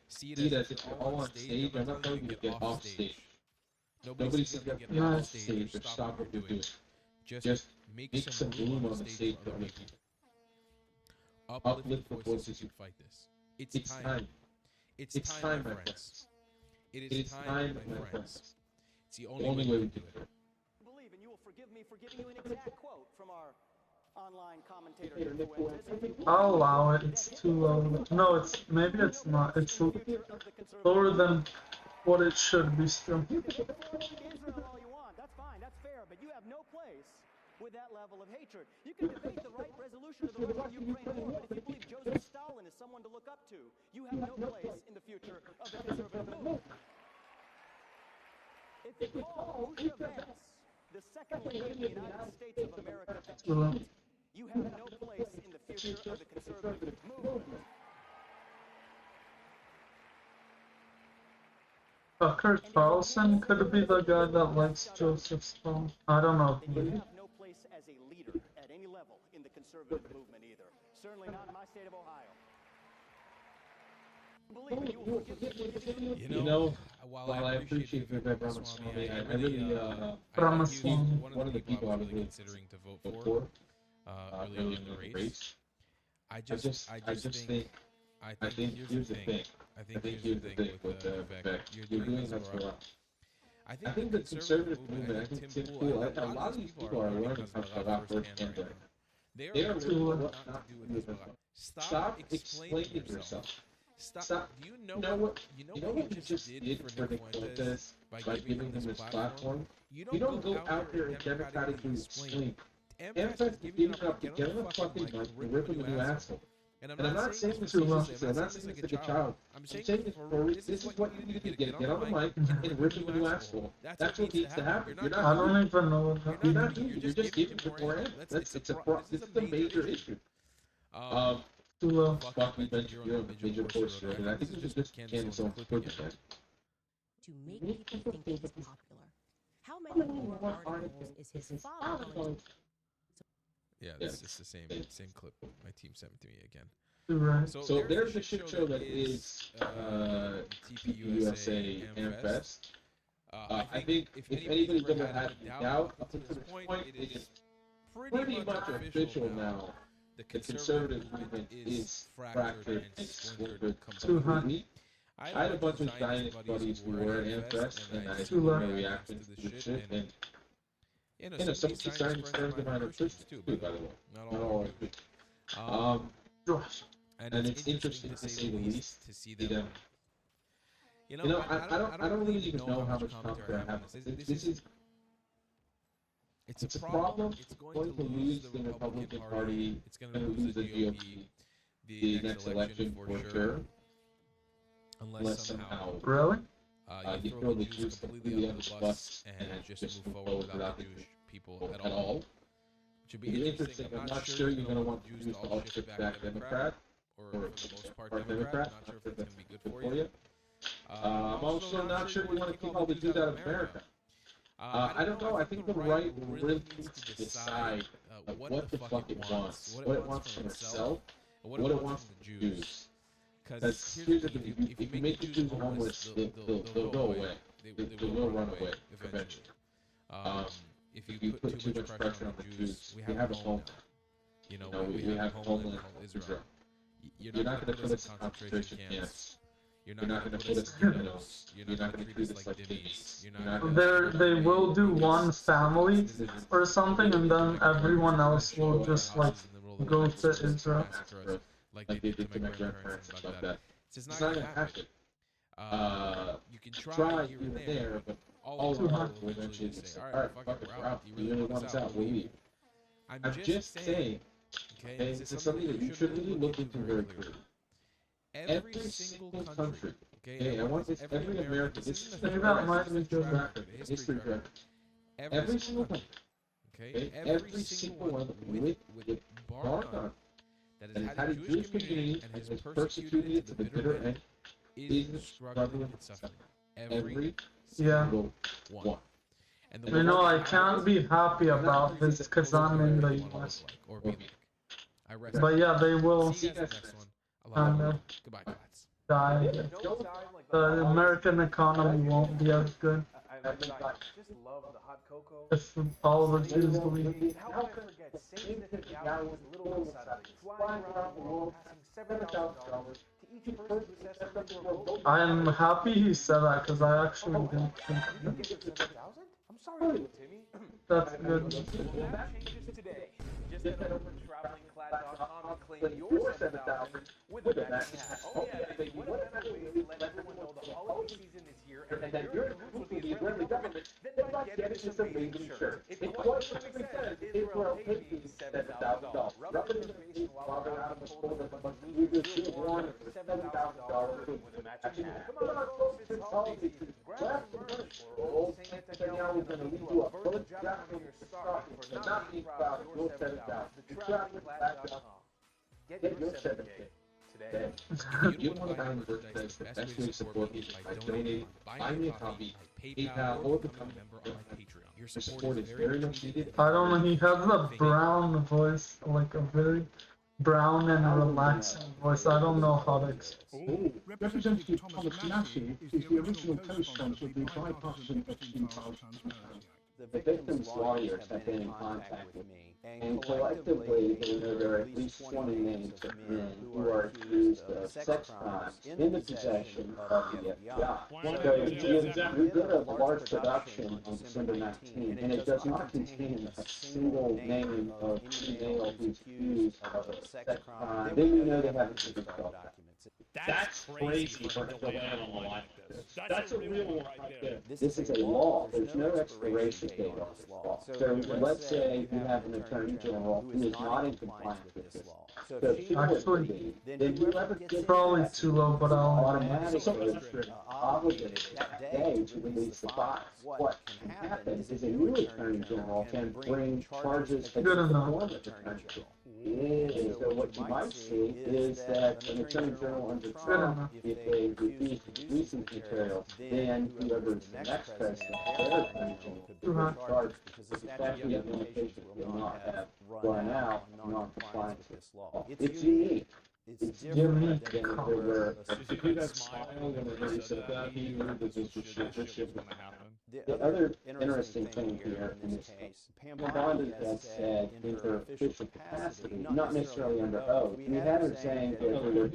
See it as if you're all on stage. I'm not telling you to get off stage. Nobody's going to get off stage or stop what you're doing. Just make some room on the stage for other people. Uplift the voices who fight this. It's time. It's time, my friends. It is time, my friends. It's the only way we do it. Believe, and you will forgive me for giving you an exact quote from our online commentator here, Fuentes. I'll allow it. It's too low. No, maybe it's not. It's lower than what it should be still. You can Israel all you want. That's fine. That's fair. But you have no place with that level of hatred. You can debate the right resolution of the Russia-Ukraine war, but if you believe Joseph Stalin is someone to look up to, you have no place in the future of the conservative movement. If you call Chavez the second lady of the United States of America, you have no place in the future of the conservative movement. Tucker Carlson could be the guy that likes Joseph Stalin. I don't know. Then you have no place as a leader at any level in the conservative movement either. Certainly not in my state of Ohio. You know, while I appreciate Vivek Ramaswamy, I really, one of the people I was really considering to vote for earlier in the race. I just think here's the thing. I think here's the thing with Vivek. You're doing this for us. I think the conservative movement, I think Tim Pool, a lot of these people are learning how to talk firsthand right now. They are really what not to do with this. Stop explaining yourself. Stop. Do you know what you just did for Nick Fuentes by giving him this platform? You don't go out there and democratically explain. MFS giving up to get on a fucking mic and rip him a new asshole. And I'm not saying this to I'm not saying this like a child. I'm saying this for this is what you need to do. Get on the mic and rip him a new asshole. That's what needs to happen. You're not. I don't even know what that You're not doing it. You're just giving it more ammo. This is a major issue. Fuck me, Ben, you're a major poster, and I think it's just Candace Owens put again. To make people think he's popular. How many more articles is his father going to... Yeah, this is the same clip. My team sent it to me again. Right. So there's the shit show that is TPUSA AmFest. I think if anybody's ever had a doubt up to this point, it is pretty much official now. The conservative movement is fractured and splintered completely. I had a bunch of Zionist buddies who were at AmFest, and I saw their reactions to the shit, and some of these Zionist friends of mine are Christians too, by the way. Not all are Christians. And it's interesting to say the least to see them. You know, I don't really even know how much commentary I have. This is. It's a problem. It's going to lose the Republican Party. It's going to lose the GOP the next election for sure. Unless somehow really you throw the Jews completely under the bus and just move forward without the Jewish people at all. Which would be interesting. I'm not sure you're going to want the Jews to all shift back Democrat, or for the most part Democrat. I'm not sure if it's going to be good for you. I'm also not sure you want to keep all the Jews out of America. I don't know. I think the right really needs to decide what the fuck it wants, what it wants from itself, and what it wants from the Jews. Because here's the thing: if you make the Jews homeless, they'll go away. They will run away eventually. If you put too much pressure on the Jews, we have a home. You know, we have a homeland called Israel. You're not going to put us in concentration camps. You're not going to put us in ghettos. You're not going to treat us like dhimmis. They will do one family or something, and then everyone else will just like go to Israel. Like they did to my grandparents and stuff like that. It's not going to happen. You can try here and there, but all of them will eventually say, alright, fuck it, we're out. You really want us out, we'll leave. I'm just saying, okay, this is something that you should really look into very clearly. Every single country, okay, I want this, every American, this is the history record. Every single country, okay, every single one with bar none, that has had a Jewish community and has persecuted it to the bitter end, is struggling and suffering. Every single one. You know, I can't be happy about this because I'm in the US. But yeah, they will die. The American economy won't be as good if all the Jews leave. How can I forget Saint Netanyahu was a little inside, flying around the world, passing $7,000 to each person who says something to revolt. I am happy he said that because I actually didn't think You give him $7,000? I'm sorry, Timmy. that's good. That changes today. Just head over to travelingclad.com and claim your $7,000 with a matching hat. Oh yeah, baby. What a better way to let everyone know the holiday season is here and that you're in cahoots with the Israeli government than by getting this amazing shirt. It quite simply says, Israel paid me $7,000. Rub it in the face while they're out of the cold of a losers who won $7,000 with a matching hat. Come on, folks, it's holiday season. Grab some merch or old Saint Netanyahu is going to leave you a bullet jacket on your stocking for not being proud of your $7,000. The travelingclad.com. Get your 7K today. If you want to buy merchandise, the best way to support me is by donating, buy me a copy, PayPal, or become a member on my Patreon. Your support is very much needed. I don't know, he has a brown voice, like a very brown and relaxing voice. I don't know how to explain. Representative Thomas Massey is the original co-sponsor of the Bipartisan Vaccine Trial Transparency Act. The victim's lawyers have been in contact with me, and collectively they know there are at least 20 names of men who are accused of sex crimes in the possession of the FBI. So we did a large production on December 19th, and it does not contain a single name of any male who's accused of a sex crime. Then we know they haven't been documents. That's crazy for him to land on the line like this. That's a real one right there. This is a law. There's no expiration date on this law. So let's say you have an attorney general who is not in compliance with this law. So if she would be, then whoever gets Probably too low, but I'll automatically obligated that day to release the files. What can happen is a new attorney general can bring charges against the former attorney general. And so what you might see is that an attorney general under Trump, if they refuse to release these materials, then whoever is the next president, their attorney general could be charged because the statute of limitations will not have run out in non-compliance with this law. It's unique. It's different than if there were. If you guys smiled when they said that, he knew that this was shit gonna happen. The other interesting thing here in this case, Pam Bondi has said in her official capacity, not necessarily under oath, we had her saying that there were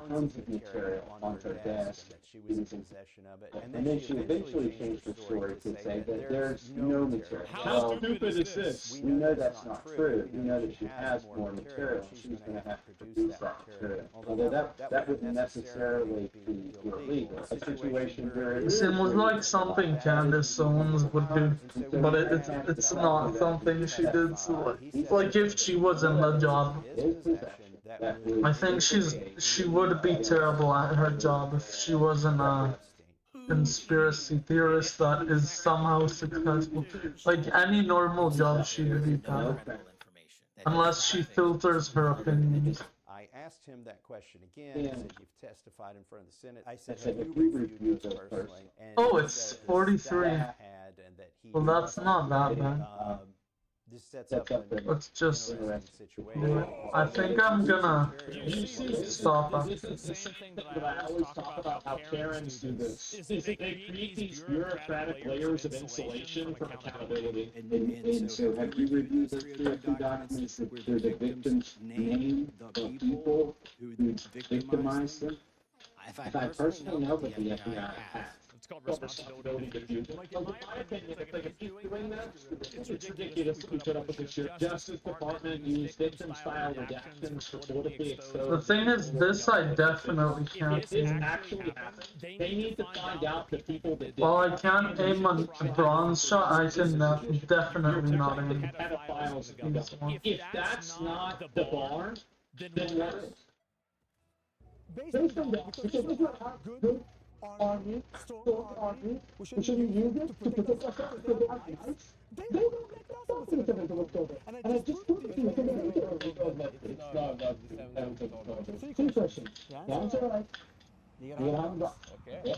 tons of material on her desk. She was in possession of it. And then she eventually changed her story to say that there's no material. How stupid is this? We know that's not true. We know that she has more material. She's going to have to produce that material. Although that wouldn't necessarily be illegal. A situation where it seems like something Candace Owens would do, but it's not something she did. So like if she was in the job, I think she would be terrible at her job if she wasn't a conspiracy theorist that is somehow successful. Like any normal job, she would be bad, unless she filters her opinions. I asked him that question again. He said, you've testified in front of the Senate. I said, have you reviewed this personally? Oh, it's 43. Well, that's not that bad. This sets up Let's just do it. I think I'm gonna stop This is the same thing that I always talk about how Karens do this. Is they create these bureaucratic layers of insulation from accountability. And so have you reviewed those 3 documents where the victims name the people who victimized them? If I personally know that the FBI has. It's called responsibility to do. Like, in my opinion, if they keep doing that, it's ridiculous to put up with this shit. Justice Department used victim-style redactions to politically expose. The thing is, this I definitely can't If this do. actually happened, they need to find out the people that did While I can't aim a bronze shot, I can definitely not aim. pedophiles. If that's not the bar, then what is? Based on that, because we have good army, strong army, we shouldn't use it to protect ourselves from the Allies. They don't make us on the 7th of October. And I just put it in the 7th of October. 3 questions. The answer right. You have got. Okay.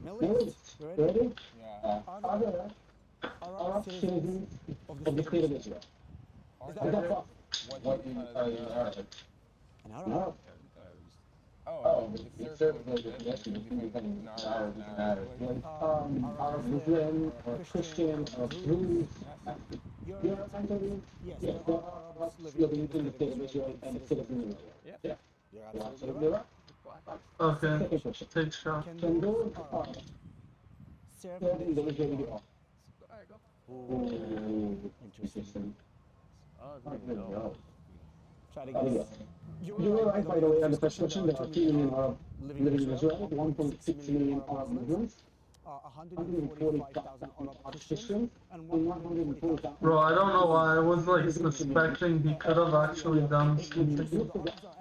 Millie, ready? Yeah. Other Arab citizens of the state of Israel. Is that what you are? An Arab. Oh, it's certainly the connection between Arab and Arab. Arab Muslim or Christian or Jews. You're actually, yes, there are Arabs living in the state of Israel and the citizens of Israel. Yeah. You're absolutely right. Okay, take shot. Can those Arabs serve in the Israeli army? Interesting. Try to get You were right, by the way, on the first question. There are 2 million Arab living in Israel, 1.6 million Arab Muslims, 140,000 Arab Christians, and 140,000. Bro, I don't know why I was like suspecting he could have actually done something.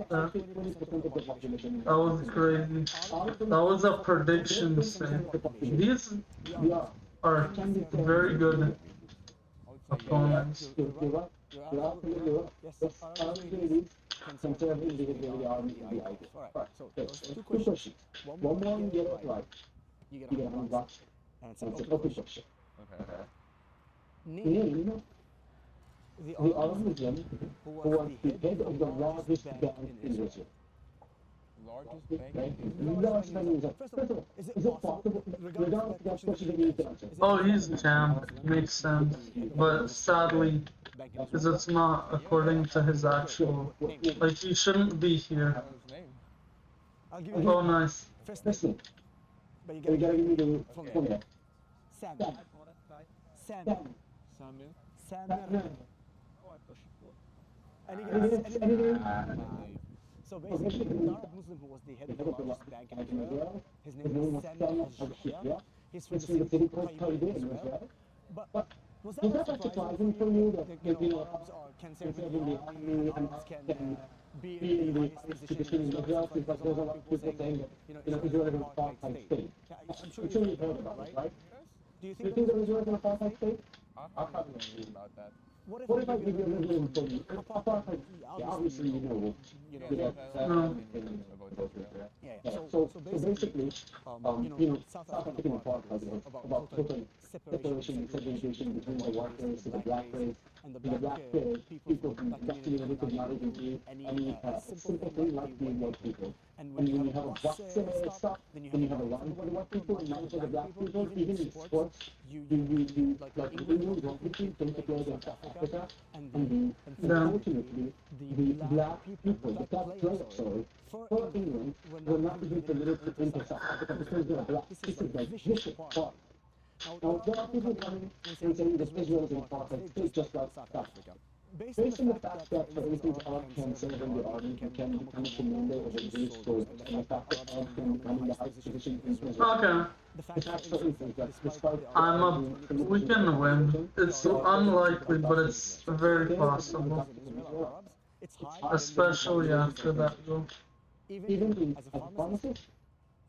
That was crazy. That was a prediction thing. These are very good opponents. conserve individually or the idea. Alright, so there's two questions. One more you get it right. You get 100 bucks. And it's an open question. Okay. Name the organism who was the head of the largest bank in Israel. Largest bank? Largest bank in Israel. First of all, is it possible? Regardless of that question, you need to answer. Oh, he's champ. Makes sense. But sadly, because it's not according to his actual... Like, he shouldn't be here. Oh, nice. First name. But you gotta give me the full name. Sam. So basically, the Arab Muslim who was the head of the largest bank in Israel, his name was Sam al-Shia. He's from the city called Taibeh in Israel. But was that surprising for you that Arabs can serve in the army and can be in the highest position in Israel? Because there's a lot of people saying that Israel is an apartheid state. I'm sure you've heard about it, right? Do you think that Israel is an apartheid state? I probably don't read about that. What if I give you a little info? Obviously, you know. So basically, South African apartheid is about total separation and segregation between the white race and the black race. And the black people from that community could not even do any simple thing like being white people. And when you have a box stop, then you have a line for the white people and none for the black people. Even in sports, you like England, rugby don't play against Africa. And unfortunately, the black people, the top players, for England, were not even permitted to enter South Africa because they were black. This is like vicious part. Now, there are people coming and saying that Israel is an apartheid state just like South Africa. Based on the fact that, for instance, Arab can serve in the army, can become a commander of a Jewish force, and the fact that Arab can become in the highest position in Israel. Okay. The fact, for instance, that despite we can win. It's unlikely, but it's very possible. Especially after that goal. Even as a pharmacist,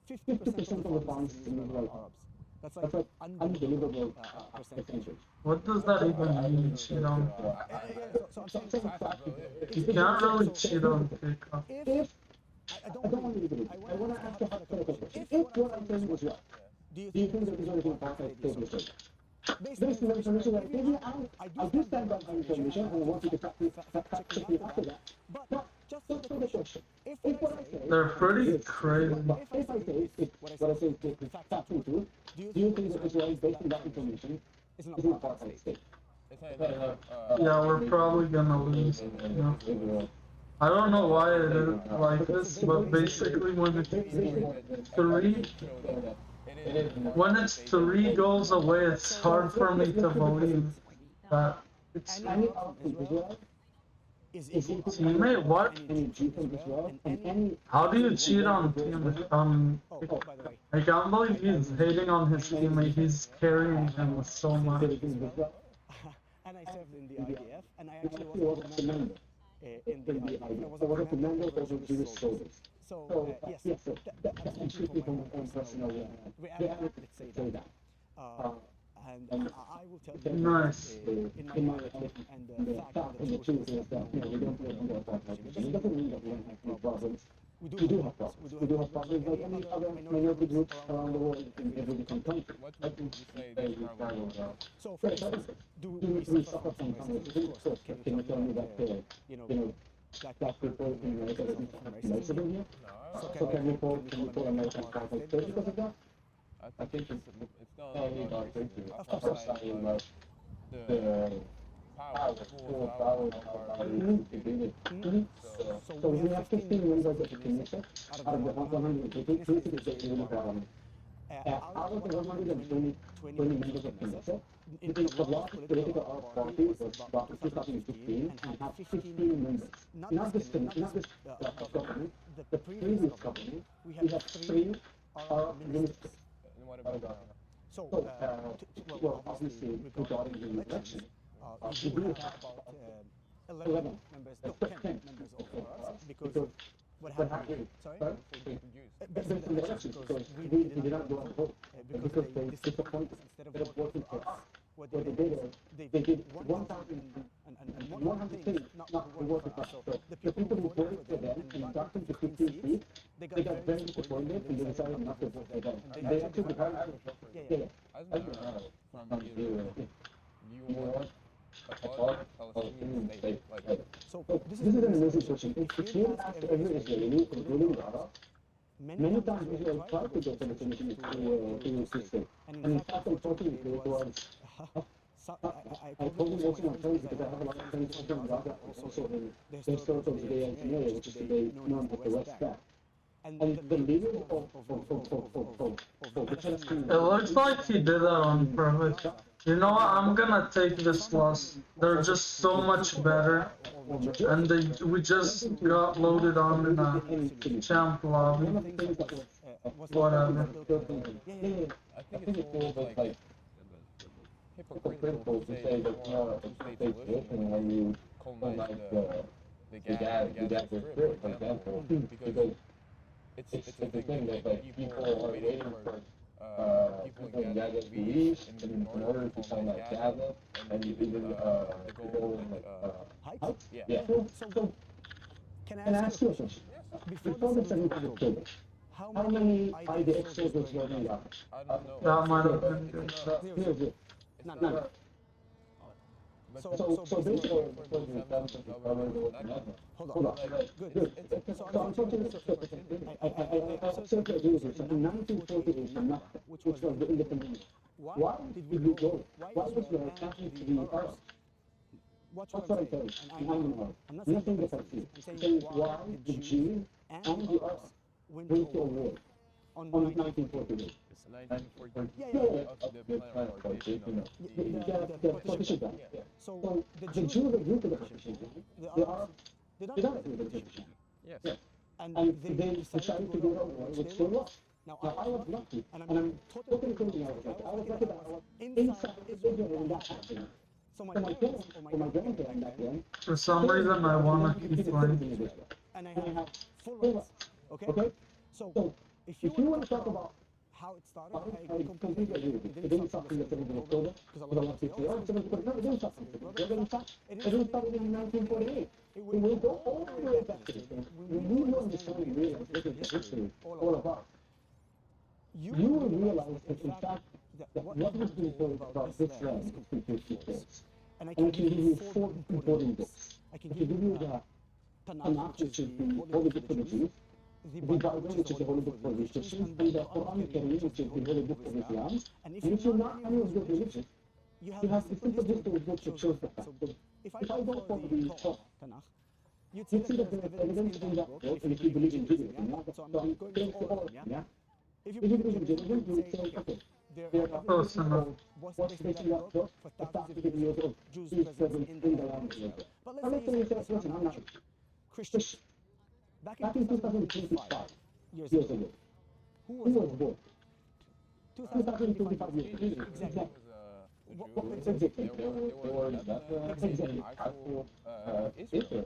50% of the pharmacists in Israel are Arabs. That's like unbelievable percentage. What does that even mean, cheat on? You can't really cheat on pickup. I don't want you to believe. I want to ask a hypothetical question. If what I'm saying was right, do you think that Israel is an apartheid state or not? Based on the information that I gave you, I do stand by my information and I want you to fact check me after that. But just for the question, if what I say... They're pretty crazy. If I say what I say is factually true, do you think that Israel, based on that information, is an apartheid state? Yeah, we're probably gonna lose. Yeah. I don't know why it is like this, but basically when it's three goals away, it's hard for me to believe that it's teammate. What? How do you cheat on teammate? I can't believe he's hating on his teammate. He's carrying him so much. And I served in the IDF, and I actually was a commander in the IDF. I was a commander of the Jewish soldiers. So, yes, that's completely from my own personal reality, let's say that. And I will tell you, nice. In my opinion, and the fact and the truth is that, we don't live under apartheid. It doesn't mean that we don't have no problems. We do have problems. We do have problems like any other minority groups around the world in every different country. What would you say that Charlie about? So, for instance, do we suffer from racism? Can you tell me that, black people in America is racism here? So can we call American apartheid state because of that? I think it's not only about racism. Of course, about the full power of our individual. So we have 15 members of the Knesset out of the 180. This is a really problem. Out of the 120 members of the Knesset, the last political party was brought to 2015 and had 15 members. Not this government, the previous government, we have 3 Arab ministers. And what about that? So, well, obviously, regarding the election, we do have about 11 members, no, 10 members of Arabs, because what happened? Sorry? Based on the election, because we did not go and vote, because they disappointed instead of working for us. What they did is, they did 1,100 things not to work with us. So the the people who voted for them and got them to 15 seats, they got very disappointed and they decided not to vote for them. And they actually decided to vote for them. From you want a Palestinian state, like, so this is an amazing question. If you ask every Israeli, including Gaza, many times Israel tried to get the Palestinian to system. And in fact, unfortunately, it was. I told you also my friends because I have a lot of friends also in Gaza, also in the historical Judea area, which is today known as the West Bank. And the leader of the Palestinian. It looks like he did that on purpose. You know what? I'm gonna take this loss. They're just so much better, and we just got loaded on in a champ lobby. Whatever. I think it's more like hypocritical to say that two-state solution when you colonize the Gaza Strip, for example, because it's a thing that like people are waiting for people in Gaza to leave in order to colonize Gaza, and you even the goal is heights. Yeah. So, can I ask you a question? Before the 7th of October, how many IDF soldiers were in Gaza? I don't know. That might have been good. None. So basically, hold on. Good. So I'm talking I absolutely agree with you. So in 1948, which was the independence, why did we go? Why was there attaching to the Arabs? What's what I'm saying? And I'm not saying this as you. I'm saying why the Jews and the Arabs went to a war on 1948? It's 1948. The plan of partition. The partition plan. So the Jews agreed to the partition plan. The Arabs did not agree to the partition plan. Yes. And they decided to go to war, which they lost. Now I was lucky, and I'm totally crazy. I was lucky that I was inside Israel when that happened. So my parents or my grandparents back then. For some reason, I wanna keep playing. And I have full rights. Okay. So if you want to talk about how it started, I completely agree with you. It didn't start in the 7th of October, because a lot of people say, oh, 7th of October, it didn't start in the 7th of October. It didn't start in 1948. We will go all the way back to this thing. When you understand and realize what is the history all about, you will realize that in fact, that what was being told about this land is completely false. And I can give you 4 important books. I can give you the Tanakh, which is the Holy Book for the Jews, the Bible, which is the Holy Book for the Christians, and the Quran Kareem, which is the Holy Book for the Islam. And if you're not any of those religions, you have the simple history book that shows the fact. So if I go for the Tanakh, you'd see that there is evidence in that book, and if you believe in Judaism, so I'm going to all of them, yeah? If you believe in Judaism, you would say, okay, there are evidence of what's basically that book for thousands of years of Jews present in the land of Israel. But let's say you say, listen, I'm not Christian. Back in 2025 years ago, who was born? 2025 years ago. Exactly. What makes it different? Exactly.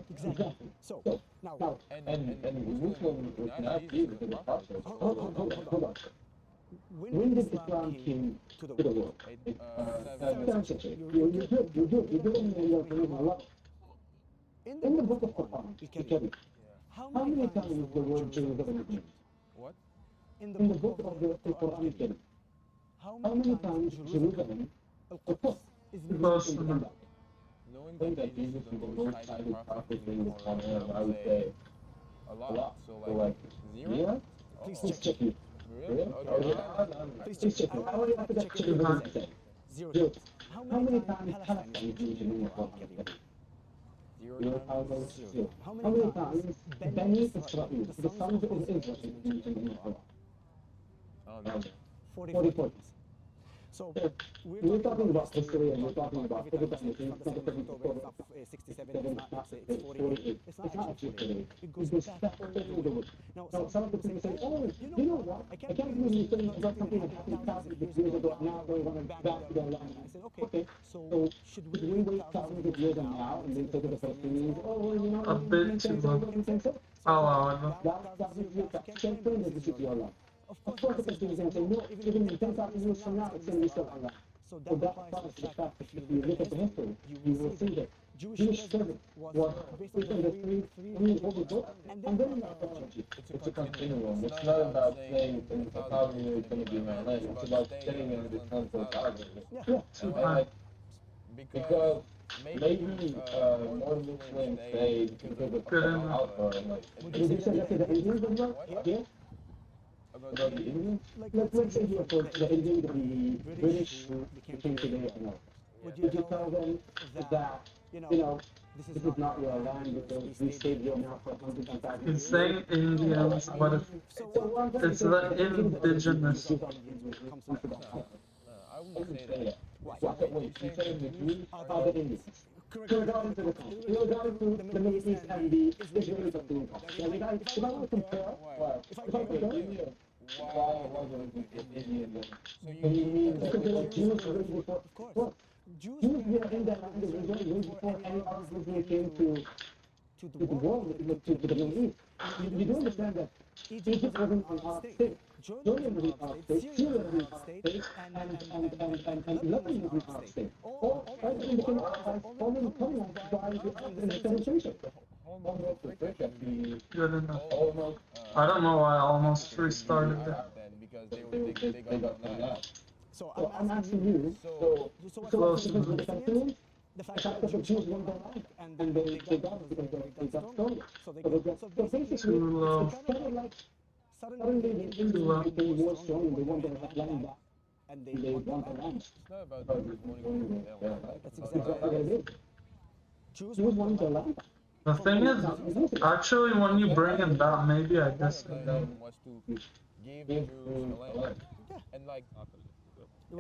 Exactly. So, now, and Muslim was not easy to the process. Hold on. When did Islam came to the world? 7th century. You're good and you're doing a lot. In the book of Quran, how many times is the word Jerusalem mentioned? What? In the book of the Quran Kareem, how many times Jerusalem, Al-Quds, is mentioned? Knowing that Jesus is the most highly prophet in this planet, I would say a lot. So like 0? Please check it. Really? Please check it. I already have to check it. 0. How many times Palestine is mentioned in the Quran Kareem? 0. How many times Bani Israel, the sons of Israel, is mentioned in the Quran? 40 points. So we're talking about history and we're talking about every time it's not 67, it's 48. It's not actually 48. It goes back all over the world. Now some of the people say, oh, you know what? I can't believe you saying about something that happened thousands of years ago and now they want to back to their land. I said, okay, so should we wait thousands of years and now and then say to the Palestinians, oh, well, you know, a bit too low. I'll That's can't claim that this is your land. Of course, the Palestinians are saying, no, even in 10,000 years from now, it's going to be still Allah. So that applies to the fact that if you look at the history, you will see that Jewish servant was based on the three holy books, and then it's a continuum. It's not about saying Calvary is going to be my land. It's about saying in the terms of Calvary. Yeah. Because maybe more Muslims say because of Alpha, did you say that to the Indians as well? Yeah. About the Indians? Let's say here for the Indians, the British became today, would you tell them that, you know, this is not your land because we stayed here now for hundreds of thousands of years? He's saying Indians, but it's the indigenous. I wouldn't say that. Wait, you're saying the Jews are the Indians? Regarding to the country, regarding to the Middle East and the Israelis of the country. If I want to compare, if I compare, why wasn't it Indian? So you mean because there were Jews originally before? Of course. Jews were in that land way before any other religion came to the world, to the Middle East. You do understand that Egypt wasn't an Arab state, Jordan was an Arab state, Syria was an Arab state, and Lebanon was an Arab state. All everything became Arabized following coming by the Arabs in the 7th century. I don't know why I almost restarted it. Because they got done out. So I'm asking you, so what's the difference with the Palestinians? The fact that the Jews won their land and they got it because they got stolen. So basically, it's kind of like suddenly the Indians became more strong and they won their land back and they won their land. It's not about money. That's exactly what it is. Jews won their land back. The thing is, actually, when you bring it back, maybe I guess. Was to give Jews the land. And like. I'm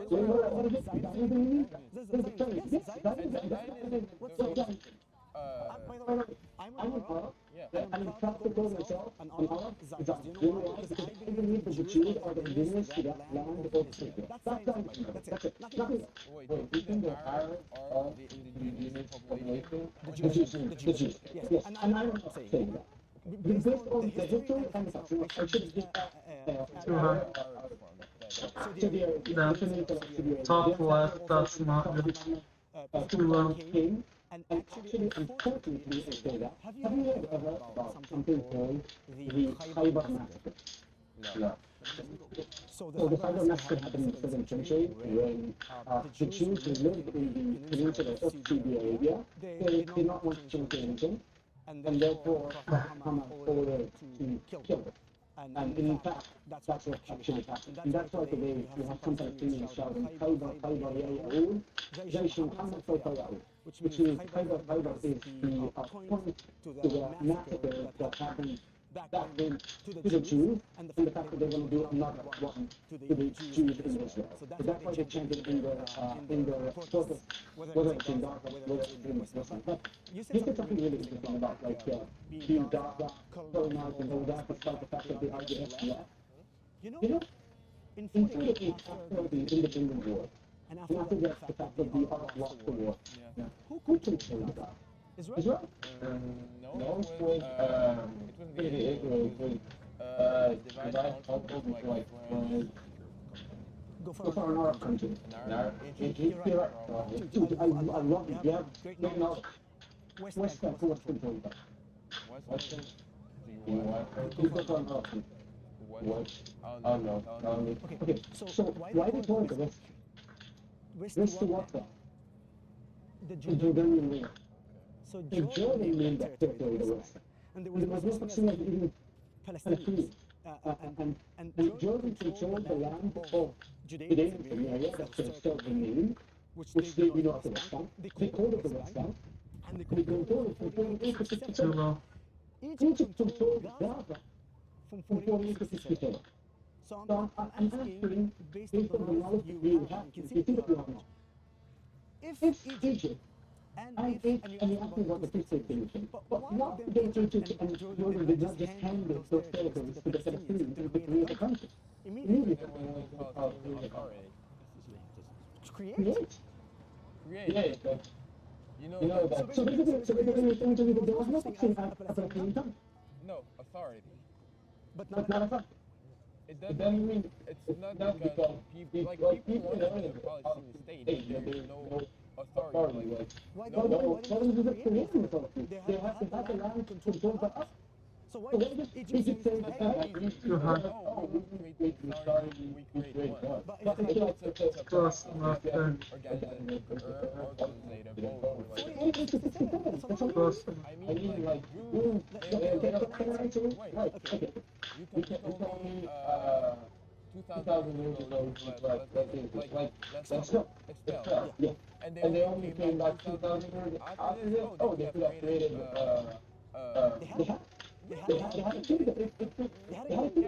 proud to call myself an Arab. Do you know why? Because I believe that the Jews are the indigenous to that land of Syria. That's it. Nothing else. Wait, you think the Arabs are the indigenous population? The Jews. Yes. And I'm not saying that. Based on the history and the facts, I should be Top left, that's not good. King, and actually, unfortunately, I say that. Have you ever heard about something called the Khyber Massacre? No. So the Khyber Massacre happened in the 7th century when the Jews who lived in the peninsula of Saudi Arabia, they did not want to change their religion, and therefore Muhammad ordered to kill them. And in fact, that's what actually happened. And that's why today we have sometimes Kenyans shouting, Khyber, Khyber, ya Ya'ud, Jaysh Muhammad Sawfa Ya'ud, which means Khyber, Khyber is the point to the massacre that happened back then to the Jews, and the fact that they're going to do another one to the Jews in Israel. So that's why they chanted in the protest, whether it's in Gaza, whether it's in Western. But you said something really interesting about like being Gaza, colonized and all that, despite the fact that the IDF left. You know, in 48 after the independence war, and after that, the fact that the Arabs lost the war, who took Gaza? Israel? No, it was really Israel. It was divided conflict like go for an Arab country. Egypt, Iraq. Dude, I love it. Yeah, great knowledge. Western control. Western? Go for an Arab country. What? Oh no. Okay, so why do you call it the West? West to what? The Jordanian land. So Jordan named that territory the West. And there was no such thing as even Palestine. And Jordan controlled the land of Judea and Samaria, that's their sovereign name, which they as the West Bank. They called it the West Bank. And they controlled it from 48 to 67. Egypt controlled Gaza from 48 to 67. So I'm asking, based on the knowledge you have, you see that you have now. If Egypt and you ask me about the peace solution, but why did Egypt and Jordan did not just hand those territories to the Palestinians and create a country? Immediately. Create. You know that. So basically, there was no such thing as a Palestinian country. No, authority. But not authority. It doesn't mean it's not because people want to be the Palestinian state. There's no authority. Like, no, what is the creation authority? They have to have the land controlled by us. So why does Egypt say, hey, we create one? But it's close enough then. Close enough. I mean, like, you can tell me, 2,000 years ago, like, that's not, yeah. And they only came back 2,000 years after this? Oh, they could have created, they had a kingdom.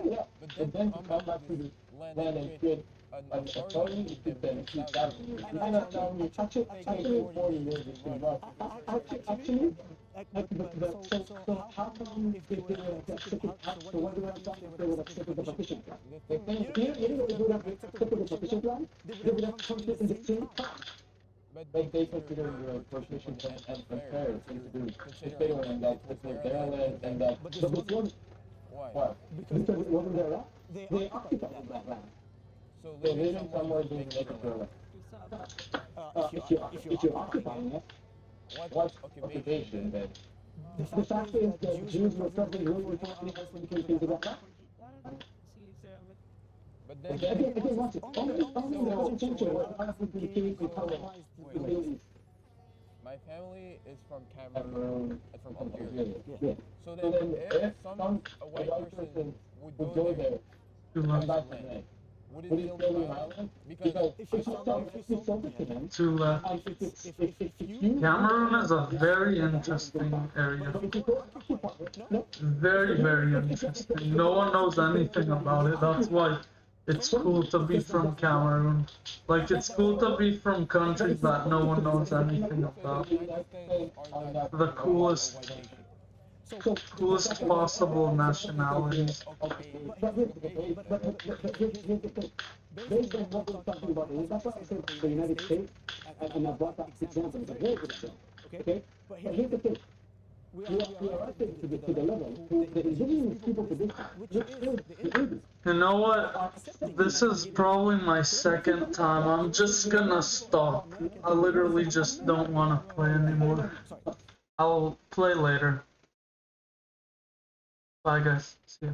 Yeah. But then to come back to the land and create an authority, it took them 2,000 years. You cannot tell me, actually 40 years is too much. Actually, so how come if they would have accepted, so what do I thought if they would have accepted the partition plan? You know what they would have accepted the partition plan? They would have come to in the same time. But they consider your partition plan unfair if they were in that their land and that. But this wasn't. Why? Because it wasn't their land. They occupied that land. So living somewhere doesn't make it their land. If you're occupying it, what's occupation then? The fact is that Jews were probably really talking about when it came to that land. But then again, watch it. Only the whole culture became colonized the Middle East. My family is from Cameroon and from Algeria. Yeah. So then if some white person would go there on that land, would it still be my land? Because if you sold it to them, Cameroon is a very interesting area. Very, very interesting. No one knows anything about it. That's why it's cool to be from Cameroon. Like, it's cool to be from countries that no one knows anything about. The coolest possible nationalities. Based on what we're talking about, that's why I said the United States, and I brought that example, it's a very good example. Okay? But here's the thing. We are up to the level. The indigenous people to this, which is the Indians. You know what? This is probably my second time. I'm just gonna stop. I literally just don't want to play anymore. I'll play later. Bye guys. See ya.